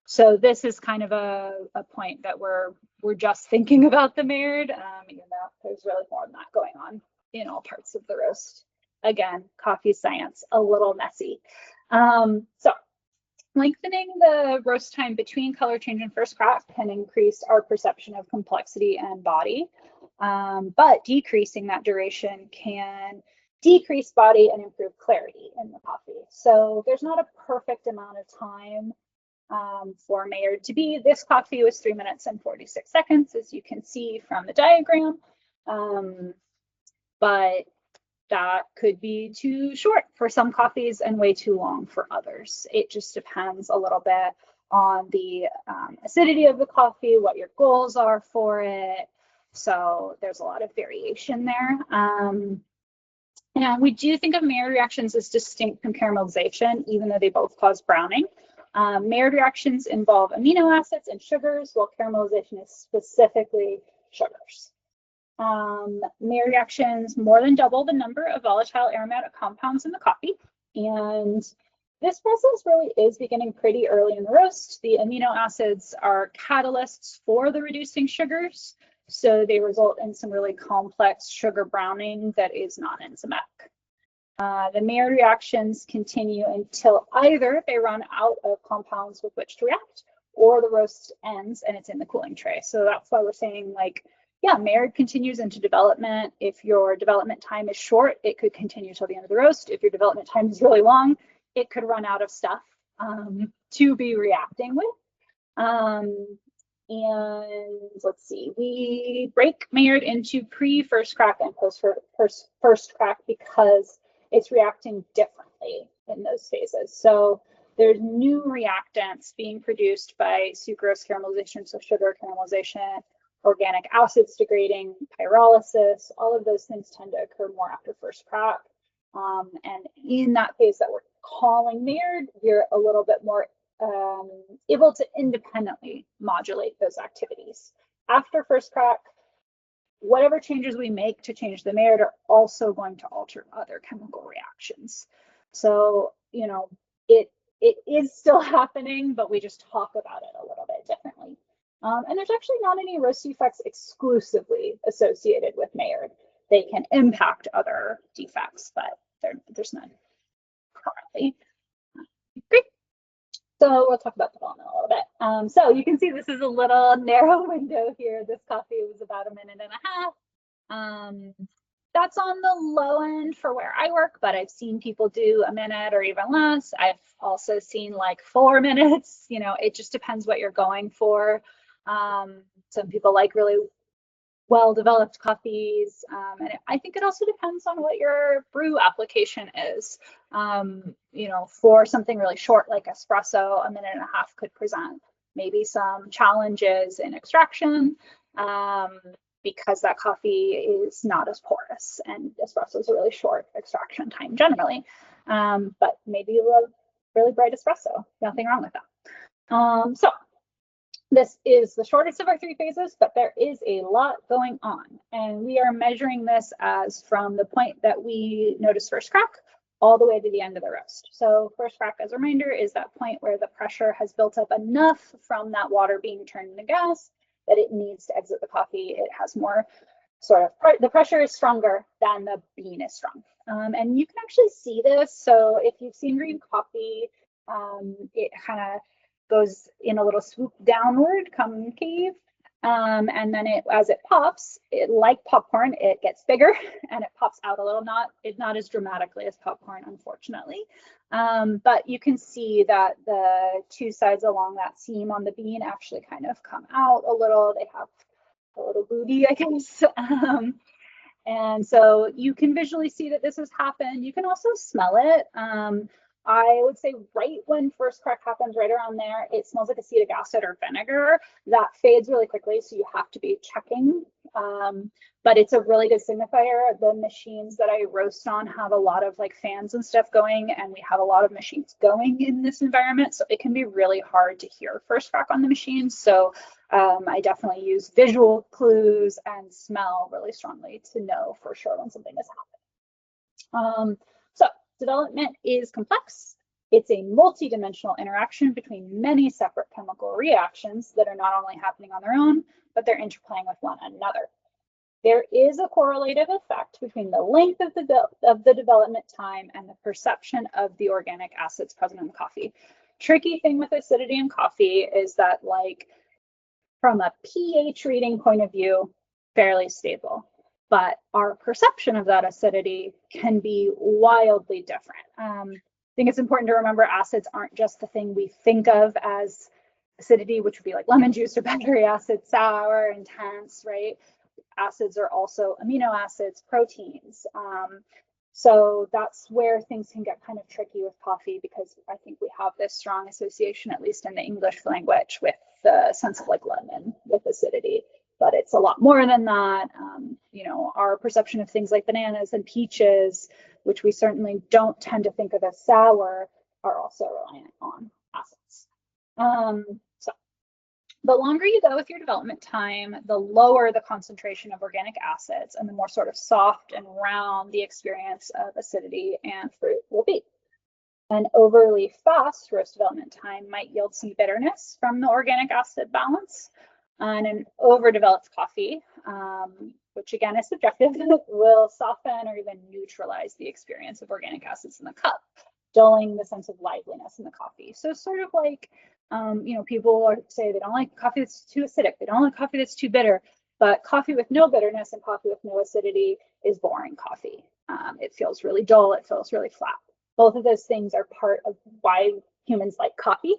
B: So this is kind of a point that we're just thinking about the Maillard, even though there's really more than that going on in all parts of the roast. Again, coffee science, a little messy. So lengthening the roast time between color change and first crack can increase our perception of complexity and body, but decreasing that duration can decrease body and improve clarity in the coffee. So there's not a perfect amount of time for Maillard to be. This coffee was 3 minutes and 46 seconds, as you can see from the diagram, but that could be too short for some coffees and way too long for others. It just depends a little bit on the acidity of the coffee, what your goals are for it. So there's a lot of variation there. And we do think of Maillard reactions as distinct from caramelization, even though they both cause browning. Maillard reactions involve amino acids and sugars, while caramelization is specifically sugars. Maillard reactions more than double the number of volatile aromatic compounds in the coffee. And this process really is beginning pretty early in the roast. The amino acids are catalysts for the reducing sugars. So they result in some really complex sugar browning that is non-enzymatic. The Maillard reactions continue until either they run out of compounds with which to react, or the roast ends and it's in the cooling tray. So that's why we're saying, like, yeah, Maillard continues into development. If your development time is short, it could continue till the end of the roast. If your development time is really long, it could run out of stuff to be reacting with. And let's see, we break Maillard into pre-first crack and post-first crack because it's reacting differently in those phases. So there's new reactants being produced by sucrose caramelization, so sugar caramelization, organic acids degrading, pyrolysis. All of those things tend to occur more after first crack. And in that phase that we're calling Maillard, you're a little bit more able to independently modulate those activities. After first crack, whatever changes we make to change the Maillard are also going to alter other chemical reactions. So, you know, it is still happening, but we just talk about it a little bit differently. And there's actually not any roast defects exclusively associated with Maillard. They can impact other defects, but there's none currently. Great. So we'll talk about development a little bit. So you can see this is a little narrow window here. This coffee was about 1.5 minutes. That's on the low end for where I work, but I've seen people do a minute or even less. I've also seen like 4 minutes. You know, it just depends what you're going for. Some people like really well-developed coffees, and I think it also depends on what your brew application is. You know, for something really short like espresso, 1.5 minutes could present maybe some challenges in extraction, because that coffee is not as porous, and espresso is a really short extraction time generally. But maybe you love really bright espresso, nothing wrong with that. So this is the shortest of our 3 phases, but there is a lot going on. And we are measuring this as from the point that we notice first crack all the way to the end of the roast. So first crack, as a reminder, is that point where the pressure has built up enough from that water being turned into gas that it needs to exit the coffee. It has more sort of, the pressure is stronger than the bean is strong. And you can actually see this. So if you've seen green coffee, it kind of goes in a little swoop downward, concave. And then as it pops, like popcorn, it gets bigger and it pops out a little, not as dramatically as popcorn, unfortunately. But you can see that the two sides along that seam on the bean actually kind of come out a little. They have a little booty, I guess. And so you can visually see that this has happened. You can also smell it. I would say right when first crack happens, right around there, it smells like acetic acid or vinegar. That fades really quickly, so you have to be checking. But it's a really good signifier. The machines that I roast on have a lot of like fans and stuff going, and we have a lot of machines going in this environment, so it can be really hard to hear first crack on the machine. So I definitely use visual clues and smell really strongly to know for sure when something is happening. So development is complex. It's a multi-dimensional interaction between many separate chemical reactions that are not only happening on their own, but they're interplaying with one another. There is a correlative effect between the length of the development time and the perception of the organic acids present in the coffee. Tricky thing with acidity in coffee is that, like, from a pH reading point of view, fairly stable. But our perception of that acidity can be wildly different. I think it's important to remember acids aren't just the thing we think of as acidity, which would be like lemon juice or battery acid, sour, intense, right? Acids are also amino acids, proteins. So that's where things can get kind of tricky with coffee, because I think we have this strong association, at least in the English language, with the sense of like lemon with acidity. But it's a lot more than that. You know, our perception of things like bananas and peaches, which we certainly don't tend to think of as sour, are also reliant on acids. So the longer you go with your development time, the lower the concentration of organic acids and the more sort of soft and round the experience of acidity and fruit will be. An overly fast roast development time might yield some bitterness from the organic acid balance. And an overdeveloped coffee, which again is subjective, will soften or even neutralize the experience of organic acids in the cup, dulling the sense of liveliness in the coffee. So sort of like, you know, people say they don't like coffee that's too acidic, they don't like coffee that's too bitter, but coffee with no bitterness and coffee with no acidity is boring coffee. It feels really dull, it feels really flat. Both of those things are part of why humans like coffee.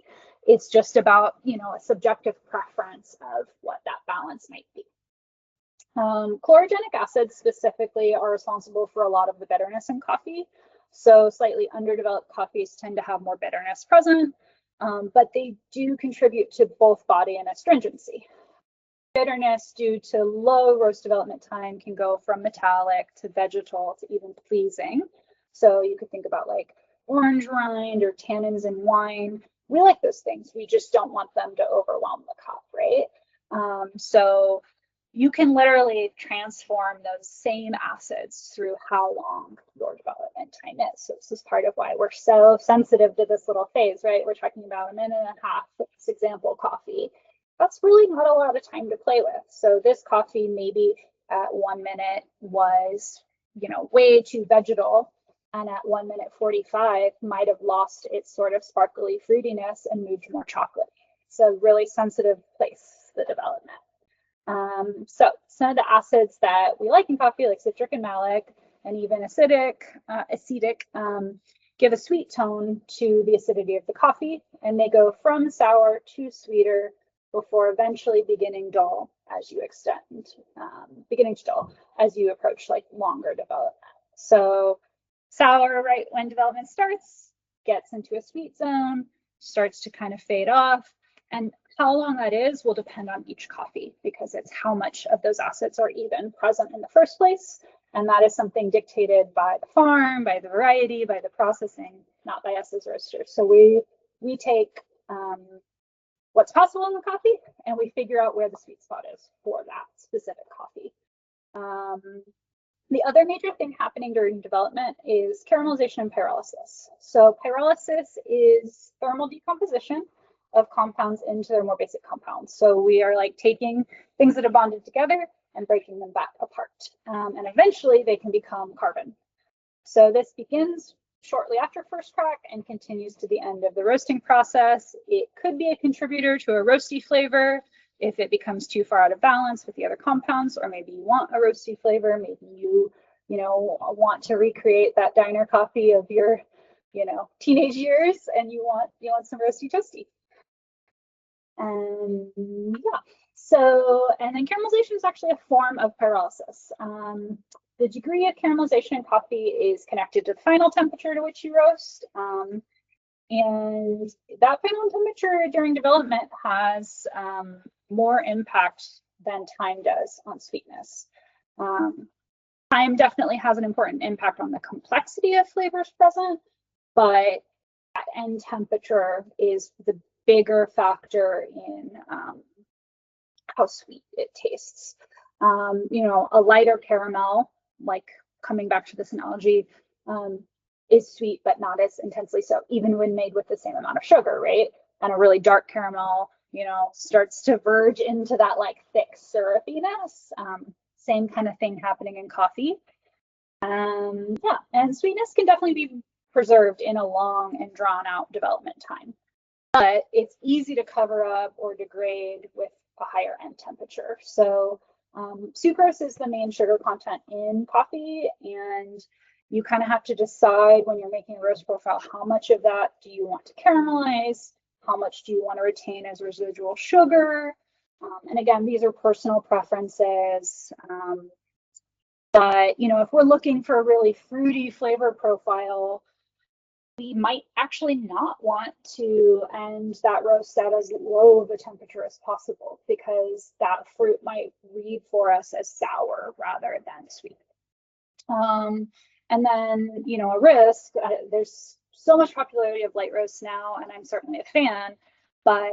B: It's just about, you know, a subjective preference of what that balance might be. Chlorogenic acids specifically are responsible for a lot of the bitterness in coffee. So slightly underdeveloped coffees tend to have more bitterness present, but they do contribute to both body and astringency. Bitterness due to low roast development time can go from metallic to vegetal to even pleasing. So you could think about like orange rind or tannins in wine. We like those things. We just don't want them to overwhelm the cup, right? So you can literally transform those same acids through how long your development time is. So this is part of why we're so sensitive to this little phase, right? We're talking about a minute and a half for this example coffee. That's really not a lot of time to play with. So this coffee maybe at 1 minute was, you know, way too vegetal, and at 1 minute 45 might have lost its sort of sparkly fruitiness and moved more chocolate. It's a really sensitive place, the development. So some of the acids that we like in coffee, like citric and malic, and even acetic, give a sweet tone to the acidity of the coffee, and they go from sour to sweeter before eventually beginning dull as you beginning to dull as you approach like longer development. So sour, right when development starts, gets into a sweet zone, starts to kind of fade off, and how long that is will depend on each coffee, because it's how much of those acids are even present in the first place. And that is something dictated by the farm, by the variety, by the processing, not by us as roasters. So we take what's possible in the coffee and we figure out where the sweet spot is for that specific coffee. The other major thing happening during development is caramelization and pyrolysis. So pyrolysis is thermal decomposition of compounds into their more basic compounds. So we are like taking things that are bonded together and breaking them back apart. And eventually they can become carbon. So this begins shortly after first crack and continues to the end of the roasting process. It could be a contributor to a roasty flavor if it becomes too far out of balance with the other compounds, or maybe you want a roasty flavor. Maybe you know, want to recreate that diner coffee of your, you know, teenage years, and you want some roasty toasty. Yeah. So, and then caramelization is actually a form of pyrolysis. The degree of caramelization in coffee is connected to the final temperature to which you roast. And that final temperature during development has more impact than time does on sweetness. Time definitely has an important impact on the complexity of flavors present, but end temperature is the bigger factor in how sweet it tastes. You know, a lighter caramel, like coming back to this analogy, is sweet, but not as intensely so, even when made with the same amount of sugar, right? And a really dark caramel, you know, starts to verge into that like thick syrupiness. Same kind of thing happening in coffee. Yeah, and sweetness can definitely be preserved in a long and drawn out development time, but it's easy to cover up or degrade with a higher end temperature. So sucrose is the main sugar content in coffee, and you kind of have to decide when you're making a roast profile, how much of that do you want to caramelize? How much do you want to retain as residual sugar? And again, these are personal preferences. But, you know, if we're looking for a really fruity flavor profile, we might actually not want to end that roast at as low of a temperature as possible, because that fruit might read for us as sour rather than sweet. And then, you know, a risk, there's so much popularity of light roasts now, and I'm certainly a fan, but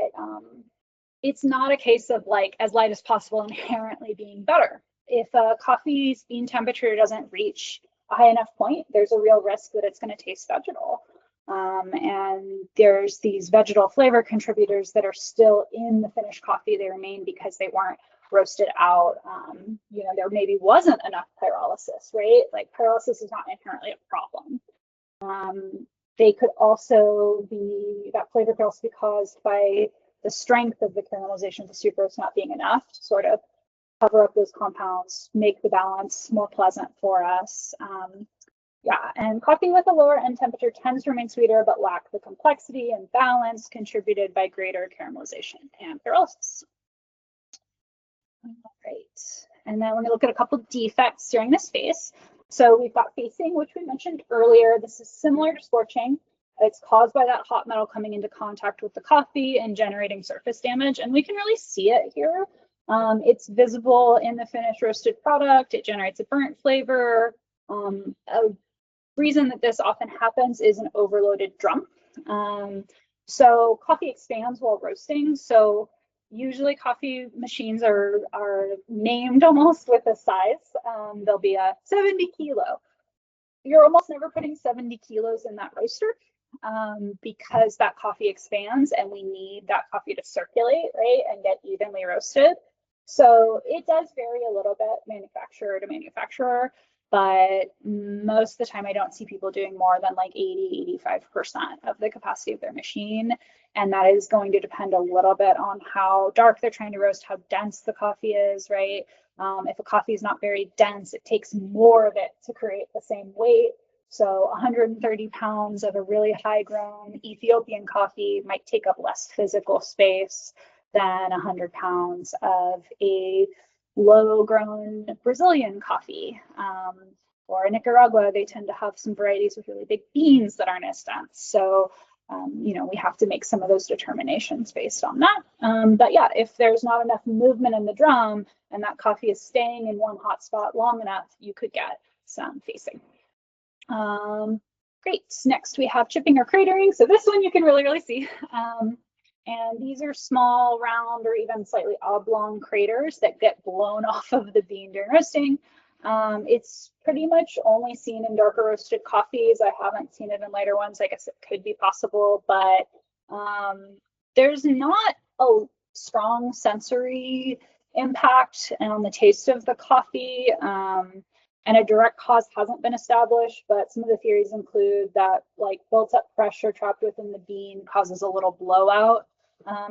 B: it's not a case of like as light as possible inherently being better. If a coffee's bean temperature doesn't reach a high enough point, there's a real risk that it's going to taste vegetal. And there's these vegetal flavor contributors that are still in the finished coffee. They remain because they weren't roasted out. You know, there maybe wasn't enough pyrolysis, right? Like pyrolysis is not inherently a problem. They could also be, that flavor could also be caused by the strength of the caramelization of the sucrose not being enough to sort of cover up those compounds, make the balance more pleasant for us. Yeah, and coffee with a lower end temperature tends to remain sweeter, but lack the complexity and balance contributed by greater caramelization and pyrolysis. All right, and then we're going to look at a couple of defects during this phase. So we've got facing, which we mentioned earlier. This is similar to scorching. It's caused by that hot metal coming into contact with the coffee and generating surface damage, and we can really see it here. It's visible in the finished roasted product. It generates a burnt flavor. A reason that this often happens is an overloaded drum. So coffee expands while roasting. So usually coffee machines are named almost with a size. There'll be a 70 kilo. You're almost never putting 70 kilos in that roaster because that coffee expands and we need that coffee to circulate, right, and get evenly roasted. So it does vary a little bit manufacturer to manufacturer, but most of the time I don't see people doing more than like 80, 85% of the capacity of their machine. And that is going to depend a little bit on how dark they're trying to roast, how dense the coffee is, right? If a coffee is not very dense, it takes more of it to create the same weight. So 130 pounds of a really high grown Ethiopian coffee might take up less physical space than 100 pounds of a low grown Brazilian coffee. Or in Nicaragua, they tend to have some varieties with really big beans that aren't as dense. So you know, we have to make some of those determinations based on that. But yeah, if there's not enough movement in the drum and that coffee is staying in one hot spot long enough, you could get some facing. Great. Next, we have chipping or cratering. So this one you can really see. And these are small, round, or even slightly oblong craters that get blown off of the bean during roasting. It's pretty much only seen in darker roasted coffees. I haven't seen it in lighter ones. I guess it could be possible, but there's not a strong sensory impact on the taste of the coffee. And a direct cause hasn't been established, but some of the theories include that like built up pressure trapped within the bean causes a little blowout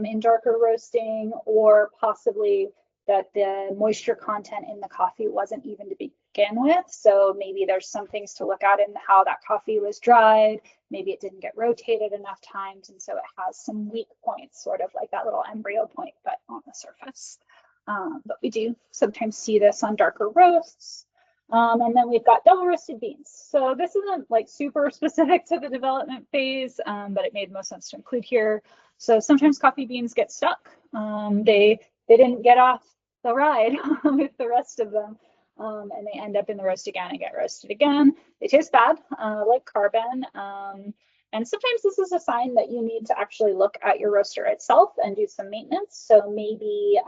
B: in darker roasting, or possibly that the moisture content in the coffee wasn't even to begin with. So maybe there's some things to look at in how that coffee was dried. Maybe it didn't get rotated enough times, and so it has some weak points, sort of like that little embryo point, but on the surface. But we do sometimes see this on darker roasts. And then we've got double roasted beans. So this isn't like super specific to the development phase, but it made most sense to include here. So sometimes coffee beans get stuck. They didn't get off the ride with the rest of them, and they end up in the roast again and get roasted again. They taste bad, like carbon. And sometimes this is a sign that you need to actually look at your roaster itself and do some maintenance. So maybe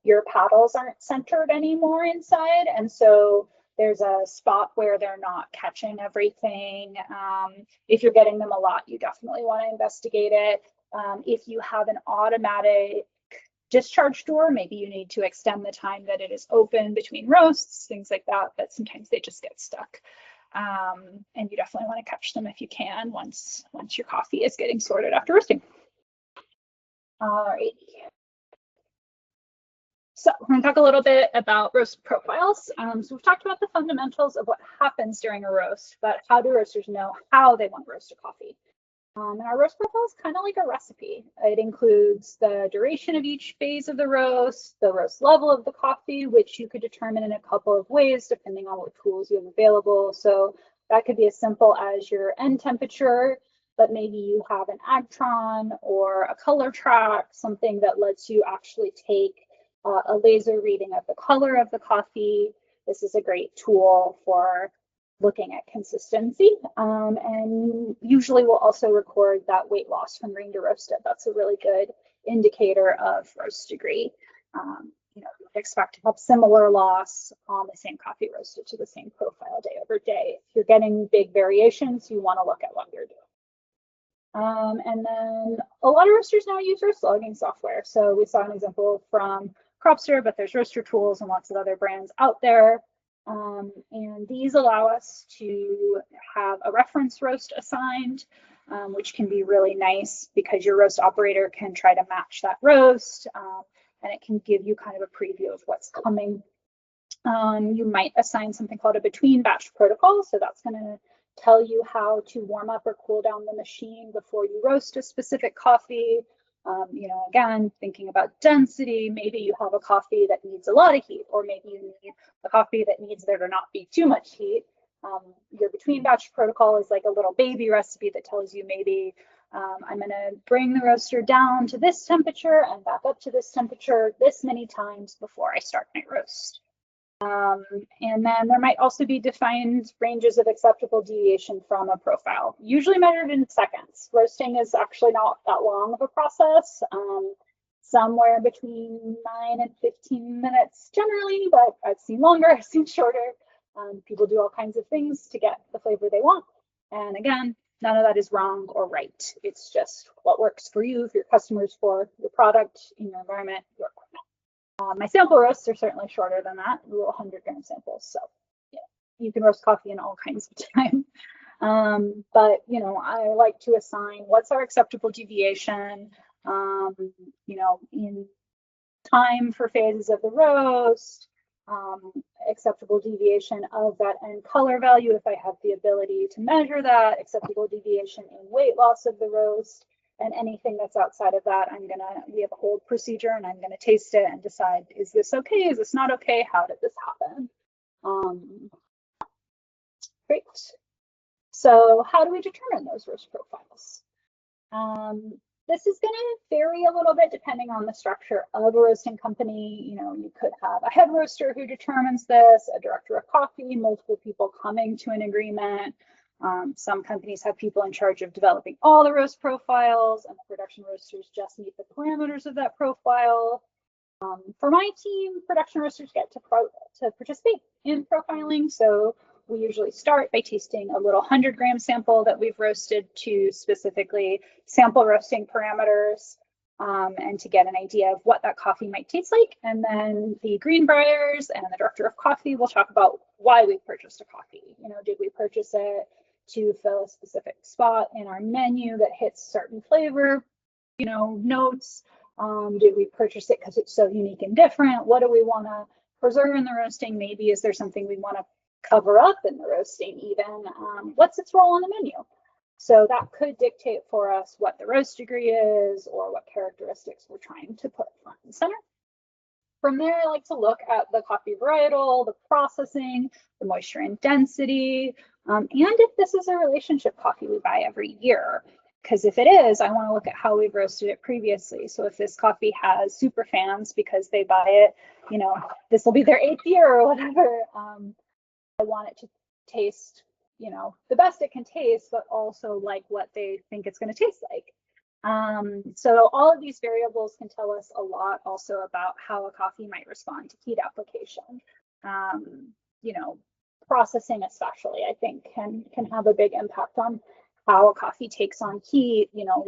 B: your paddles aren't centered anymore inside, and so there's a spot where they're not catching everything. If you're getting them a lot, you definitely want to investigate it. If you have an automatic discharge door, maybe you need to extend the time that it is open between roasts, things like that, but sometimes they just get stuck. And you definitely want to catch them if you can once your coffee is getting sorted after roasting. All right. So we're going to talk a little bit about roast profiles. So we've talked about the fundamentals of what happens during a roast, but how do roasters know how they want to roast a coffee? And our roast profile is kind of like a recipe. It includes the duration of each phase of the roast level of the coffee, which you could determine in a couple of ways depending on what tools you have available. So that could be as simple as your end temperature, but maybe you have an Agtron or a color track, something that lets you actually take a laser reading of the color of the coffee. This is a great tool for looking at consistency, and usually we'll also record that weight loss from green to roasted. That's a really good indicator of roast degree. You would expect to have similar loss on the same coffee roasted to the same profile day over day. If you're getting big variations, you want to look at what you're doing. And then a lot of roasters now use roast logging software. So we saw an example from Cropster, but there's roaster tools and lots of other brands out there. And these allow us to have a reference roast assigned, which can be really nice because your roast operator can try to match that roast, and it can give you kind of a preview of what's coming. You might assign something called a between batch protocol. So that's going to tell you how to warm up or cool down the machine before you roast a specific coffee. Again, thinking about density, maybe you have a coffee that needs a lot of heat, or maybe you need a coffee that needs there to not be too much heat. Your between batch protocol is like a little baby recipe that tells you maybe I'm going to bring the roaster down to this temperature and back up to this temperature this many times before I start my roast. And then there might also be defined ranges of acceptable deviation from a profile, usually measured in seconds. Roasting is actually not that long of a process, somewhere between 9 and 15 minutes generally, but I've seen longer, I've seen shorter. People do all kinds of things to get the flavor they want. And again, none of that is wrong or right. It's just what works for you, for your customers, for your product, in your environment, your equipment. My sample roasts are certainly shorter than that, little 100-gram samples. So yeah, you can roast coffee in all kinds of time. But I like to assign what's our acceptable deviation, in time for phases of the roast, acceptable deviation of that end color value if I have the ability to measure that, acceptable deviation in weight loss of the roast. And anything that's outside of that, we have a hold procedure and I'm gonna taste it and decide, is this okay? Is this not okay? How did this happen? Great. So how do we determine those roast profiles? This is going to vary a little bit depending on the structure of a roasting company. You could have a head roaster who determines this, a director of coffee, multiple people coming to an agreement. Some companies have people in charge of developing all the roast profiles, and the production roasters just meet the parameters of that profile. For my team, production roasters get to participate in profiling. So we usually start by tasting a little 100-gram sample that we've roasted to specifically sample roasting parameters. and to get an idea of what that coffee might taste like. And then the Greenbriers and the director of coffee will talk about why we purchased a coffee. You know, did we purchase it to fill a specific spot in our menu that hits certain flavor, you know, notes? Did we purchase it because it's so unique and different? What do we want to preserve in the roasting? Maybe is there something we want to cover up in the roasting even? What's its role on the menu? So that could dictate for us what the roast degree is or what characteristics we're trying to put front and center. From there, I like to look at the coffee varietal, the processing, the moisture and density, and if this is a relationship coffee we buy every year. Because if it is, I want to look at how we've roasted it previously. So if this coffee has super fans because they buy it, you know, this will be their 8th year or whatever, I want it to taste, you know, the best it can taste, but also like what they think it's going to taste like. So all of these variables can tell us a lot also about how a coffee might respond to heat application. You know, processing especially, I think can have a big impact on how a coffee takes on heat, you know,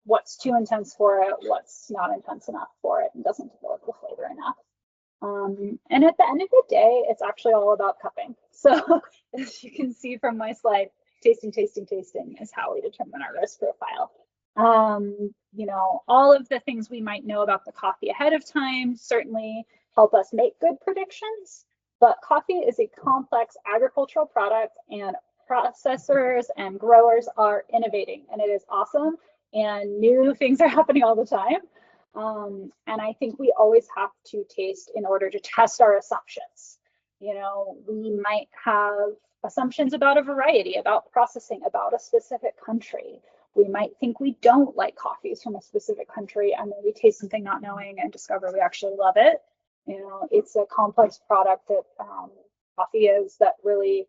B: what's too intense for it, what's not intense enough for it, and doesn't develop the flavor enough. And at the end of the day, it's actually all about cupping. So as you can see from my slide, tasting, tasting, tasting is how we determine our roast profile. You know, all of the things we might know about the coffee ahead of time certainly help us make good predictions, but coffee is a complex agricultural product and processors and growers are innovating and it is awesome and new things are happening all the time. And I think we always have to taste in order to test our assumptions. You know, we might have assumptions about a variety, about processing, about a specific country. We might think we don't like coffees from a specific country, and then we taste something not knowing and discover we actually love it. You know, it's a complex product that coffee is, that really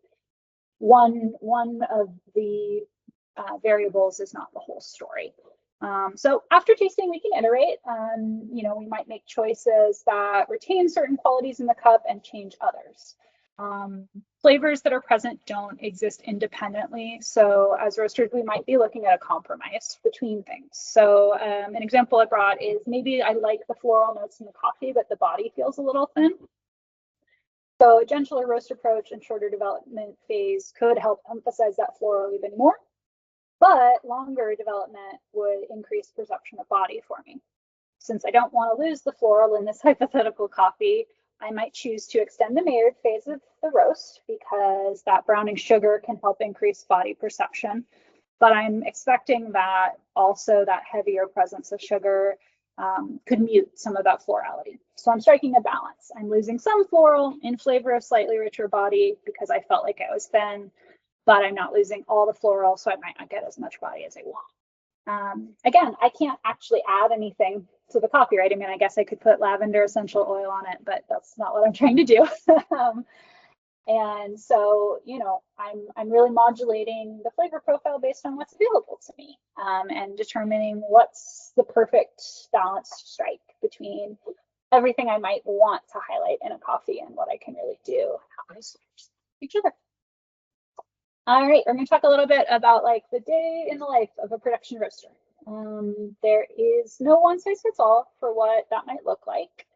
B: one of the variables is not the whole story. So after tasting, we can iterate. You know, we might make choices that retain certain qualities in the cup and change others. Flavors that are present don't exist independently. So as roasters, we might be looking at a compromise between things. So an example I brought is maybe I like the floral notes in the coffee, but the body feels a little thin. So a gentler roast approach and shorter development phase could help emphasize that floral even more. But longer development would increase perception of body for me. Since I don't want to lose the floral in this hypothetical coffee, I might choose to extend the Maillard phase of the roast because that browning sugar can help increase body perception. But I'm expecting that also that heavier presence of sugar could mute some of that florality. So I'm striking a balance. I'm losing some floral in flavor of slightly richer body because I felt like I was thin, but I'm not losing all the floral, so I might not get as much body as I want. Again, I can't actually add anything to the coffee, right? I mean, I guess I could put lavender essential oil on it, but that's not what I'm trying to do. And so, you know, I'm really modulating the flavor profile based on what's available to me, and determining what's the perfect balance to strike between everything I might want to highlight in a coffee and what I can really do, how they support each other. All right, we're going to talk a little bit about like the day in the life of a production roaster. There is no one size fits all for what that might look like.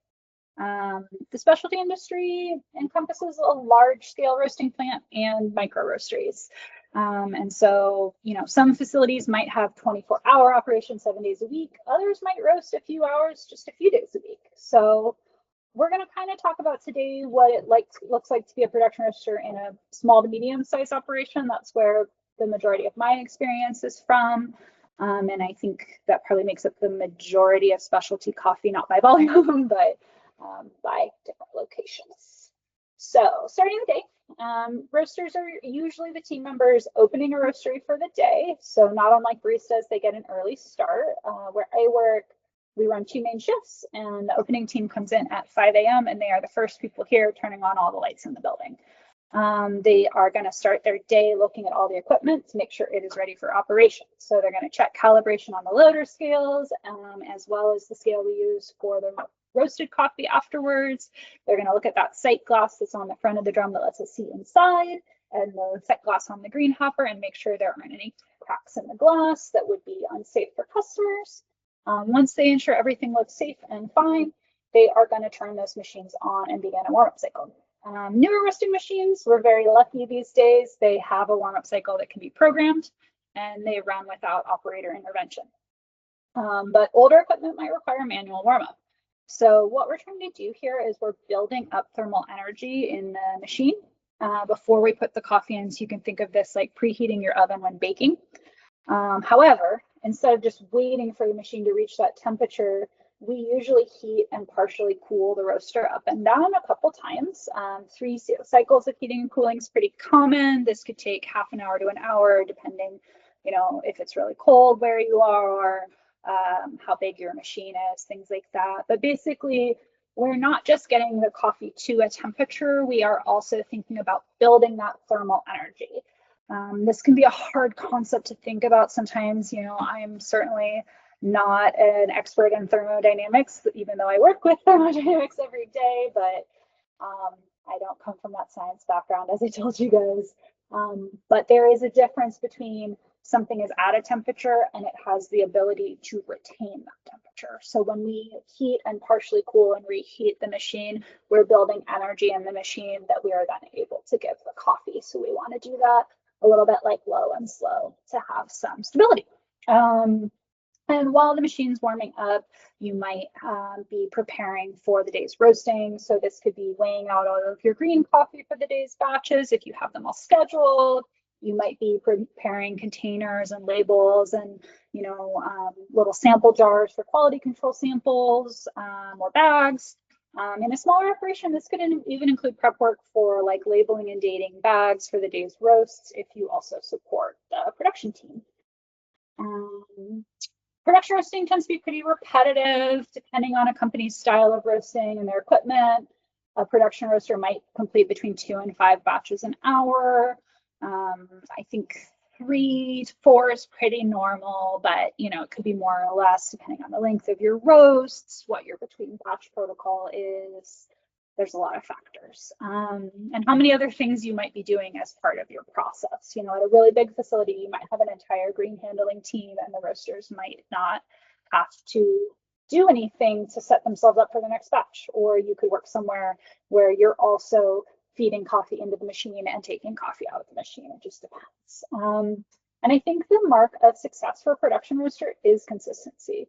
B: The specialty industry encompasses a large scale roasting plant and micro roasteries. And so, you know, some facilities might have 24-hour operation 7 days a week. Others might roast a few hours, just a few days a week. So we're going to kind of talk about today what it looks like to be a production roaster in a small to medium sized operation. That's where the majority of my experience is from. And I think that probably makes up the majority of specialty coffee, not by volume, but by different locations. So starting the day, roasters are usually the team members opening a roastery for the day. So not unlike baristas, they get an early start. Where I work, we run 2 main shifts, and the opening team comes in at 5 a.m. and they are the first people here turning on all the lights in the building. They are going to start their day looking at all the equipment to make sure it is ready for operation. So they're going to check calibration on the loader scales, as well as the scale we use for the roasted coffee afterwards. They're going to look at that sight glass that's on the front of the drum that lets us see inside, and the sight glass on the green hopper, and make sure there aren't any cracks in the glass that would be unsafe for customers. Once they ensure everything looks safe and fine, they are going to turn those machines on and begin a warm-up cycle. Newer roasting machines, we're very lucky these days. They have a warm-up cycle that can be programmed and they run without operator intervention. But older equipment might require manual warm-up. So what we're trying to do here is we're building up thermal energy in the machine before we put the coffee in. So you can think of this like preheating your oven when baking. However, instead of just waiting for the machine to reach that temperature, we usually heat and partially cool the roaster up and down a couple times. 3 cycles of heating and cooling is pretty common. This could take half an hour to an hour, depending, if it's really cold where you are, how big your machine is, things like that. But basically, we're not just getting the coffee to a temperature, we are also thinking about building that thermal energy. This can be a hard concept to think about sometimes. I'm certainly not an expert in thermodynamics, even though I work with thermodynamics every day, but I don't come from that science background, as I told you guys. But there is a difference between something is at a temperature and it has the ability to retain that temperature. So when we heat and partially cool and reheat the machine, we're building energy in the machine that we are then able to give the coffee. So we want to do that a little bit like low and slow to have some stability. And while the machine's warming up, you might be preparing for the day's roasting. So this could be weighing out all of your green coffee for the day's batches if you have them all scheduled. You might be preparing containers and labels and, little sample jars for quality control samples or bags. In a smaller operation, this could even include prep work for like labeling and dating bags for the day's roasts if you also support the production team. Production roasting tends to be pretty repetitive depending on a company's style of roasting and their equipment. A production roaster might complete between 2 and 5 batches an hour. I think 3 to 4 is pretty normal, but it could be more or less depending on the length of your roasts, what your between batch protocol is. There's a lot of factors. And how many other things you might be doing as part of your process. At a really big facility, you might have an entire green handling team and the roasters might not have to do anything to set themselves up for the next batch. Or you could work somewhere where you're also feeding coffee into the machine and taking coffee out of the machine. It just depends. And I think the mark of success for a production roaster is consistency.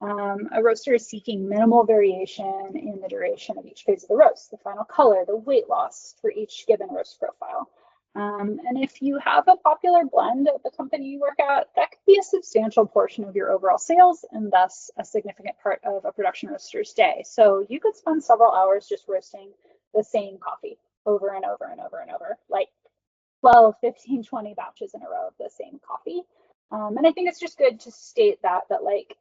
B: A roaster is seeking minimal variation in the duration of each phase of the roast, the final color, the weight loss for each given roast profile. And if you have a popular blend at the company you work at, that could be a substantial portion of your overall sales and thus a significant part of a production roaster's day. So you could spend several hours just roasting the same coffee over and over and over and over, like 12, 15, 20 batches in a row of the same coffee. And I think it's just good to state that like,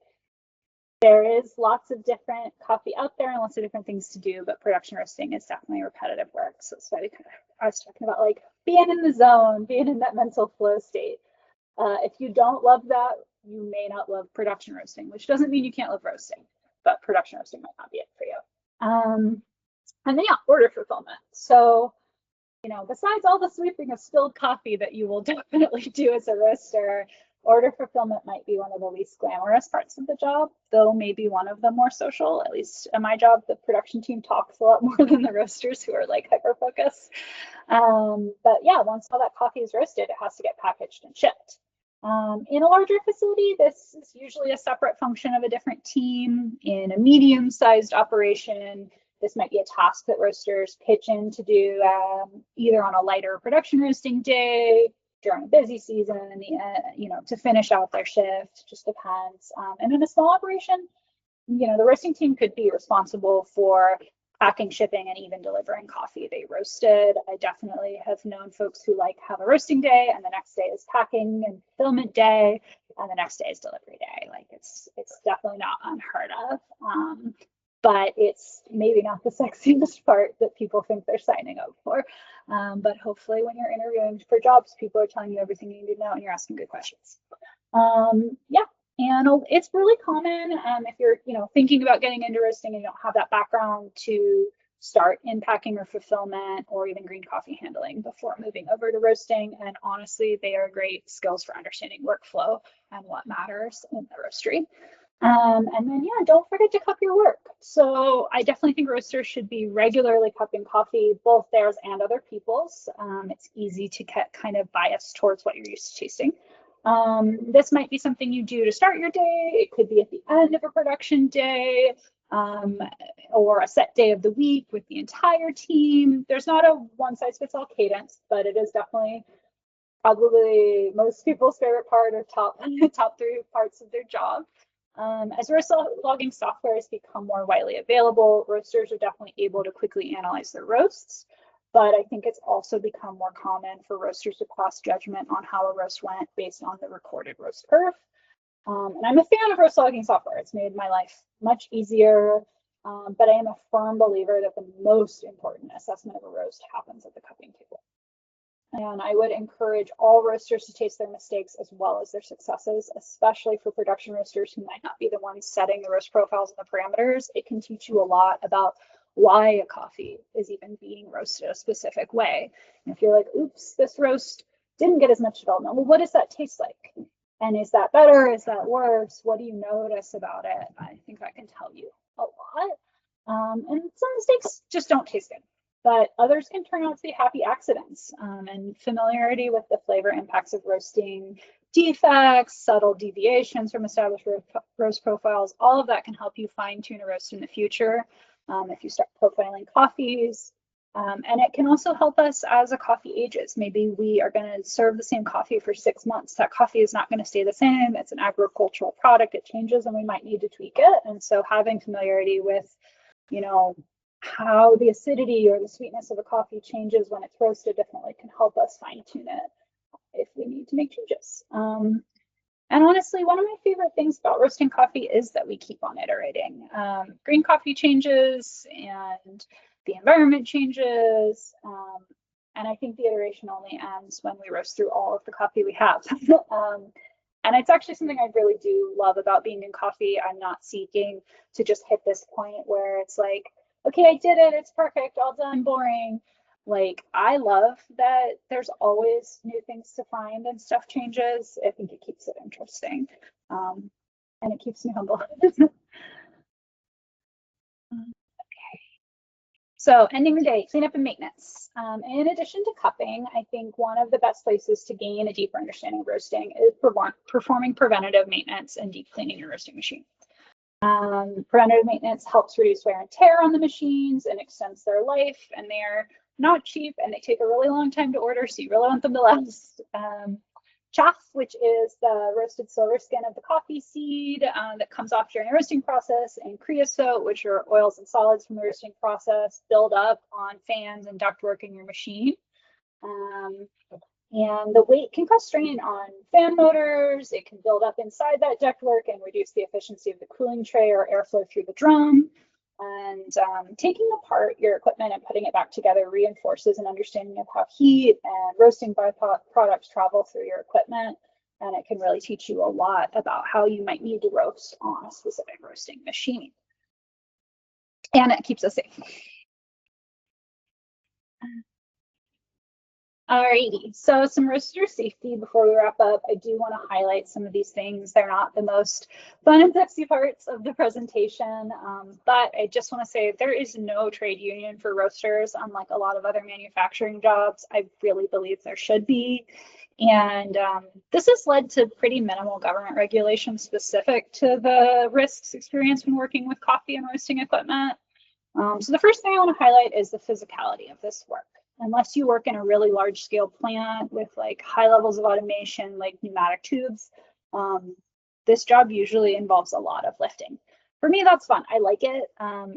B: there is lots of different coffee out there and lots of different things to do, but production roasting is definitely repetitive work. So that's why I was talking about like being in the zone, being in that mental flow state. If you don't love that, you may not love production roasting, which doesn't mean you can't love roasting, but production roasting might not be it for you. And then order fulfillment. So, besides all the sweeping of spilled coffee that you will definitely do as a roaster, order fulfillment might be one of the least glamorous parts of the job, though maybe one of the more social. At least in my job, the production team talks a lot more than the roasters who are like hyper focused. But yeah, once all that coffee is roasted, it has to get packaged and shipped. In a larger facility, this is usually a separate function of a different team. In a medium-sized operation, this might be a task that roasters pitch in to do either on a lighter production roasting day, during a busy season, to finish out their shift, just depends. And in a small operation, the roasting team could be responsible for packing, shipping, and even delivering coffee they roasted. I definitely have known folks who have a roasting day and the next day is packing and fulfillment day and the next day is delivery day. Like it's definitely not unheard of. But it's maybe not the sexiest part that people think they're signing up for. But hopefully when you're interviewing for jobs, people are telling you everything you need to know and you're asking good questions. Yeah, and it's really common if you're thinking about getting into roasting and you don't have that background to start in packing or fulfillment or even green coffee handling before moving over to roasting. And honestly, they are great skills for understanding workflow and what matters in the roastery. And then, yeah, don't forget to cup your work. So I definitely think roasters should be regularly cupping coffee, both theirs and other people's. It's easy to get kind of biased towards what you're used to tasting. This might be something you do to start your day. It could be at the end of a production day, um, or a set day of the week with the entire team. There's not a one size fits all cadence, but it is definitely probably most people's favorite part or top three parts of their job. As roast logging software has become more widely available, roasters are definitely able to quickly analyze their roasts. But I think it's also become more common for roasters to pass judgment on how a roast went based on the recorded roast curve. And I'm a fan of roast logging software. It's made my life much easier. But I am a firm believer that the most important assessment of a roast happens at the cupping table. And I would encourage all roasters to taste their mistakes as well as their successes, especially for production roasters who might not be the ones setting the roast profiles and the parameters. It can teach you a lot about why a coffee is even being roasted a specific way. And if you're like, oops, this roast didn't get as much development, well, what does that taste like? And is that better? Is that worse? What do you notice about it? I think that can tell you a lot. And some mistakes just don't taste good, but others can turn out to be happy accidents. And familiarity with the flavor impacts of roasting defects, subtle deviations from established roast profiles, all of that can help you fine tune a roast in the future if you start profiling coffees. And it can also help us as a coffee ages. Maybe we are going to serve the same coffee for 6 months. That coffee is not going to stay the same. It's an agricultural product. It changes and we might need to tweak it. And so having familiarity with, you know, how the acidity or the sweetness of a coffee changes when it's roasted differently can help us fine tune it if we need to make changes. And honestly, one of my favorite things about roasting coffee is that we keep on iterating. Green coffee changes and the environment changes. And I think the iteration only ends when we roast through all of the coffee we have. And it's actually something I really do love about being in coffee. I'm not seeking to just hit this point where it's like, okay, I did it, it's perfect, all done, boring. Like, I love that there's always new things to find and stuff changes. I think it keeps it interesting. And it keeps me humble. So ending the day, cleanup and maintenance. In addition to cupping, I think one of the best places to gain a deeper understanding of roasting is performing preventative maintenance and deep cleaning your roasting machine. Preventative maintenance helps reduce wear and tear on the machines and extends their life, and they're not cheap and they take a really long time to order, so you really want them to last. Chaff, which is the roasted silver skin of the coffee seed that comes off during the roasting process, and creosote, which are oils and solids from the roasting process, build up on fans and ductwork in your machine. And the weight can cause strain on fan motors. It can build up inside that ductwork and reduce the efficiency of the cooling tray or airflow through the drum. And taking apart your equipment and putting it back together reinforces an understanding of how heat and roasting byproducts travel through your equipment. And it can really teach you a lot about how you might need to roast on a specific roasting machine. And it keeps us safe. Alrighty, so some roaster safety before we wrap up. I do want to highlight some of these things. They're not the most fun and sexy parts of the presentation, but I just want to say there is no trade union for roasters, unlike a lot of other manufacturing jobs. I really believe there should be. And this has led to pretty minimal government regulation specific to the risks experienced when working with coffee and roasting equipment. So the first thing I want to highlight is the physicality of this work. Unless you work in a really large scale plant with like high levels of automation, like pneumatic tubes, this job usually involves a lot of lifting. For me, that's fun. I like it.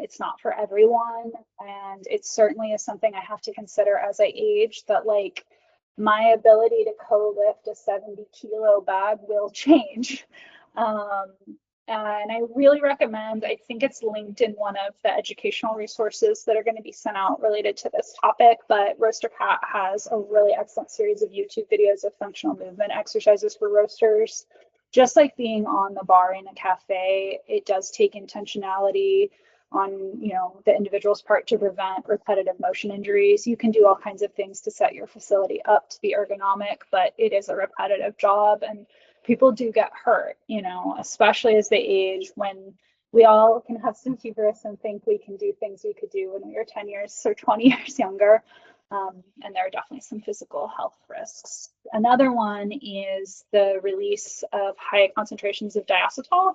B: It's not for everyone. And it certainly is something I have to consider as I age, that like my ability to co-lift a 70-kilo bag will change. And I really recommend, I think it's linked in one of the educational resources that are going to be sent out related to this topic, but Roaster Cat has a really excellent series of YouTube videos of functional movement exercises for roasters. Just like being on the bar in a cafe, it does take intentionality on, you know, the individual's part to prevent repetitive motion injuries. You can do all kinds of things to set your facility up to be ergonomic, but it is a repetitive job, and people do get hurt, especially as they age, when we all can have some hubris and think we can do things we could do when we were 10 years or 20 years younger. And there are definitely some physical health risks. Another one is the release of high concentrations of diacetyl.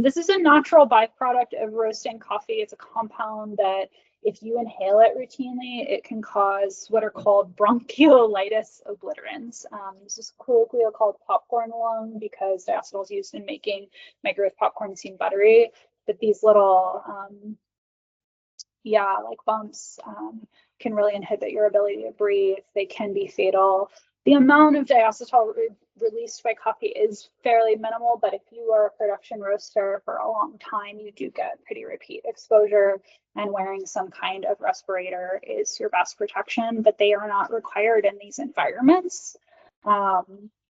B: This is a natural byproduct of roasting coffee. It's a compound that if you inhale it routinely, it can cause what are called bronchiolitis obliterans. This is colloquially called popcorn lung because diacetyl is used in making microwave popcorn seem buttery. But these little, like bumps can really inhibit your ability to breathe. They can be fatal. The amount of diacetyl released by coffee is fairly minimal, but if you are a production roaster for a long time, you do get pretty repeat exposure, and wearing some kind of respirator is your best protection, but they are not required in these environments. A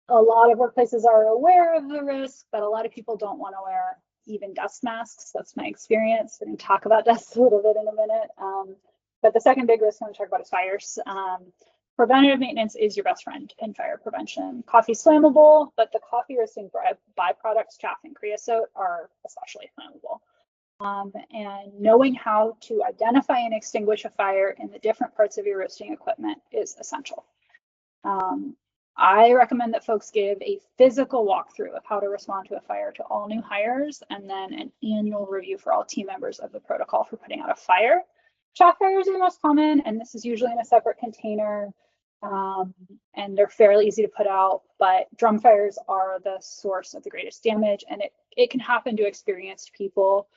B: lot of workplaces are aware of the risk, but a lot of people don't want to wear even dust masks. That's my experience. We're going to talk about dust a little bit in a minute. But the second big risk I want to talk about is fires. Preventative maintenance is your best friend in fire prevention. Coffee's flammable, but the coffee roasting byproducts, chaff and creosote, are especially flammable. And knowing how to identify and extinguish a fire in the different parts of your roasting equipment is essential. I recommend that folks give a physical walkthrough of how to respond to a fire to all new hires, and then an annual review for all team members of the protocol for putting out a fire. Chaff fires are the most common, and this is usually in a separate container, and they're fairly easy to put out, but drum fires are the source of the greatest damage, and it can happen to experienced people.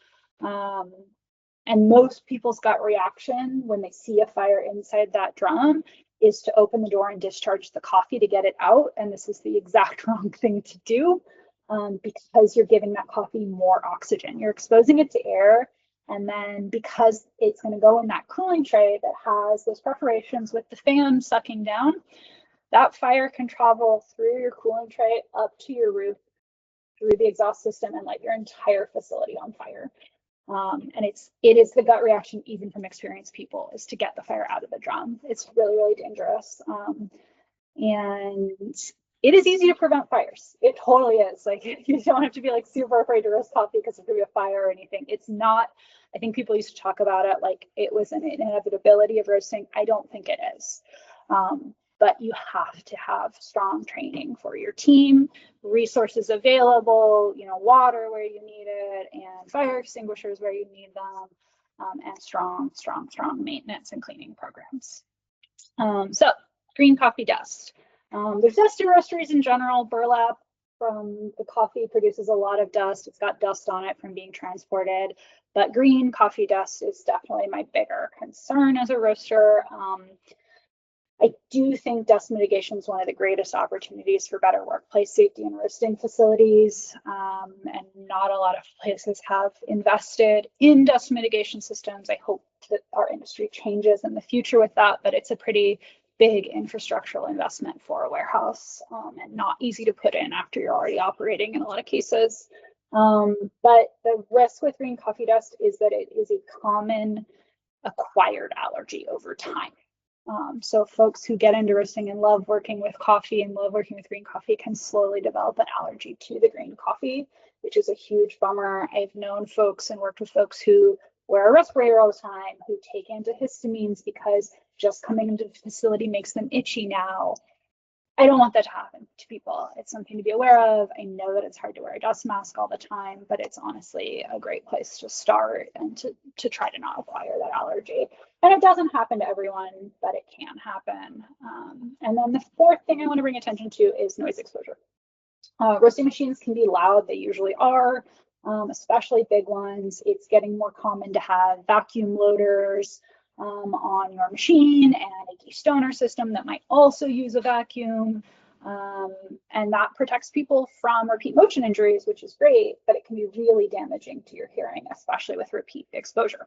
B: And most people's gut reaction when they see a fire inside that drum is to open the door and discharge the coffee to get it out. And this is the exact wrong thing to do, because you're giving that coffee more oxygen. You're exposing it to air. And then because it's going to go in that cooling tray that has those perforations with the fan sucking down, that fire can travel through your cooling tray up to your roof, through the exhaust system, and light your entire facility on fire. And it is the gut reaction, even from experienced people, is to get the fire out of the drum. It's really, really dangerous. And it is easy to prevent fires. It totally is. Like, you don't have to be like super afraid to roast coffee because there's gonna be a fire or anything. It's not. I think people used to talk about it like it was an inevitability of roasting. I don't think it is. But you have to have strong training for your team, resources available, water where you need it, and fire extinguishers where you need them, and strong maintenance and cleaning programs. So green coffee dust. There's dust in roasteries in general. Burlap from the coffee produces a lot of dust. It's got dust on it from being transported, but green coffee dust is definitely my bigger concern as a roaster. I do think dust mitigation is one of the greatest opportunities for better workplace safety in roasting facilities, and not a lot of places have invested in dust mitigation systems. I hope that our industry changes in the future with that, but it's a pretty big infrastructural investment for a warehouse, and not easy to put in after you're already operating in a lot of cases. But the risk with green coffee dust is that it is a common acquired allergy over time. So folks who get into roasting and love working with coffee and love working with green coffee can slowly develop an allergy to the green coffee, which is a huge bummer. I've known folks and worked with folks who wear a respirator all the time, who take antihistamines because just coming into the facility makes them itchy now. I don't want that to happen to people. It's something to be aware of. I know that it's hard to wear a dust mask all the time, but it's honestly a great place to start and to try to not acquire that allergy. And it doesn't happen to everyone, but it can happen. And then the fourth thing I want to bring attention to is noise exposure. Roasting machines can be loud. They usually are, especially big ones. It's getting more common to have vacuum loaders on your machine, and a destoner system that might also use a vacuum. And that protects people from repeat motion injuries, which is great, but it can be really damaging to your hearing, especially with repeat exposure.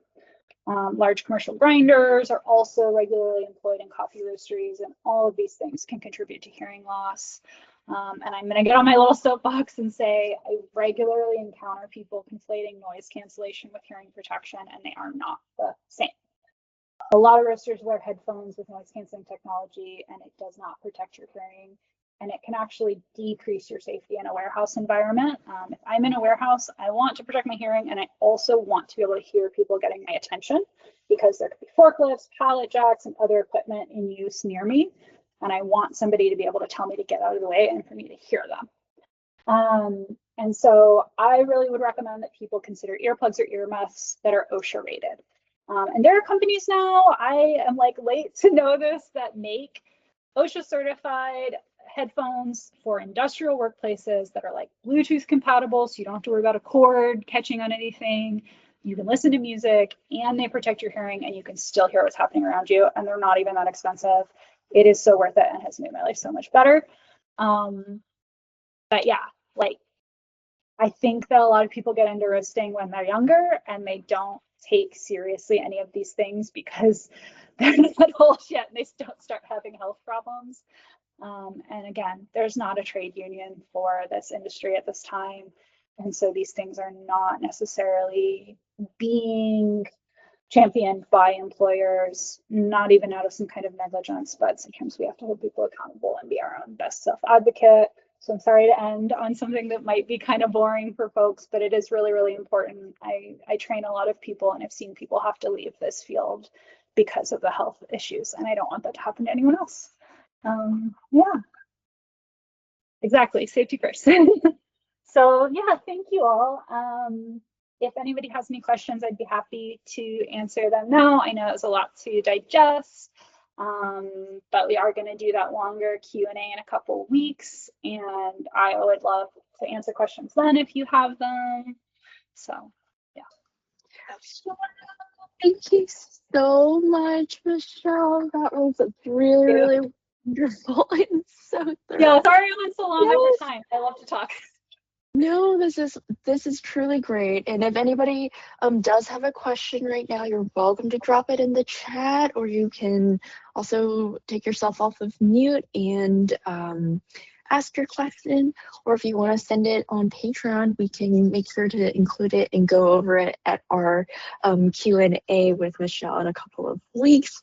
B: Large commercial grinders are also regularly employed in coffee roasteries, and all of these things can contribute to hearing loss. And I'm going to get on my little soapbox and say I regularly encounter people conflating noise cancellation with hearing protection, and they are not the same. A lot of roasters wear headphones with noise canceling technology, and it does not protect your hearing. and it can actually decrease your safety in a warehouse environment. If I'm in a warehouse, I want to protect my hearing, and I also want to be able to hear people getting my attention, because there could be forklifts, pallet jacks, and other equipment in use near me, and I want somebody to be able to tell me to get out of the way and for me to hear them. And so I really would recommend that people consider earplugs or earmuffs that are OSHA rated. And there are companies now, I am like late to know this, that make OSHA certified headphones for industrial workplaces that are like Bluetooth compatible, so you don't have to worry about a cord catching on anything. You can listen to music and they protect your hearing, and you can still hear what's happening around you, and they're not even that expensive. It is so worth it and has made my life so much better. But yeah, like I think that a lot of people get into roasting when they're younger and they don't take seriously any of these things because they're not old yet and they don't start having health problems. And again, there's not a trade union for this industry at this time. And so these things are not necessarily being championed by employers, not even out of some kind of negligence, but sometimes we have to hold people accountable and be our own best self-advocate. So I'm sorry to end on something that might be kind of boring for folks, but it is really, really important. I train a lot of people and I've seen people have to leave this field because of the health issues, and I don't want that to happen to anyone else. Yeah, exactly. Safety first. So yeah, thank you all. If anybody has any questions, I'd be happy to answer them now. I know it was a lot to digest, but we are going to do that longer Q&A in a couple weeks, and I would love to answer questions then if you have them. So yeah.
C: Thank you so much, Michelle. That was really, really wonderful and so thorough.
B: Yeah, sorry I went so long over time. I love to talk.
C: No, this is truly great. And if anybody does have a question right now, you're welcome to drop it in the chat, or you can also take yourself off of mute and ask your question. Or if you want to send it on Patreon, we can make sure to include it and go over it at our Q&A with Michelle in a couple of weeks.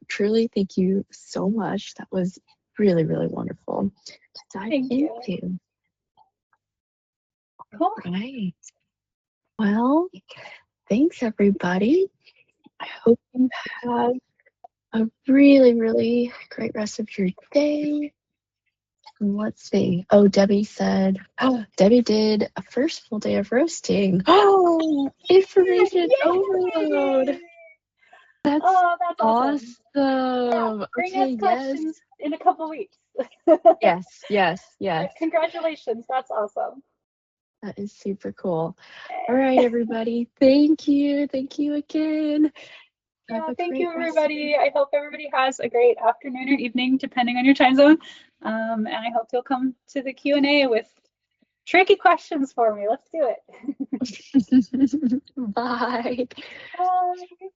C: Truly, thank you so much. That was really, really wonderful to dive into.
B: Cool.
C: Right. Well, thanks everybody. I hope you have a really, really great rest of your day. And let's see. Oh, Debbie said, oh, Debbie did a first full day of roasting. Oh, information overload. That's awesome.
B: Yeah, bring us questions in a couple weeks.
C: Yes.
B: Congratulations. That's awesome.
C: That is super cool. All right, everybody. Thank you. Thank you again.
B: Yeah, thank you, everybody. I hope everybody has a great afternoon or evening, depending on your time zone. And I hope you'll come to the Q&A with tricky questions for me. Let's do it.
C: Bye.
B: Bye.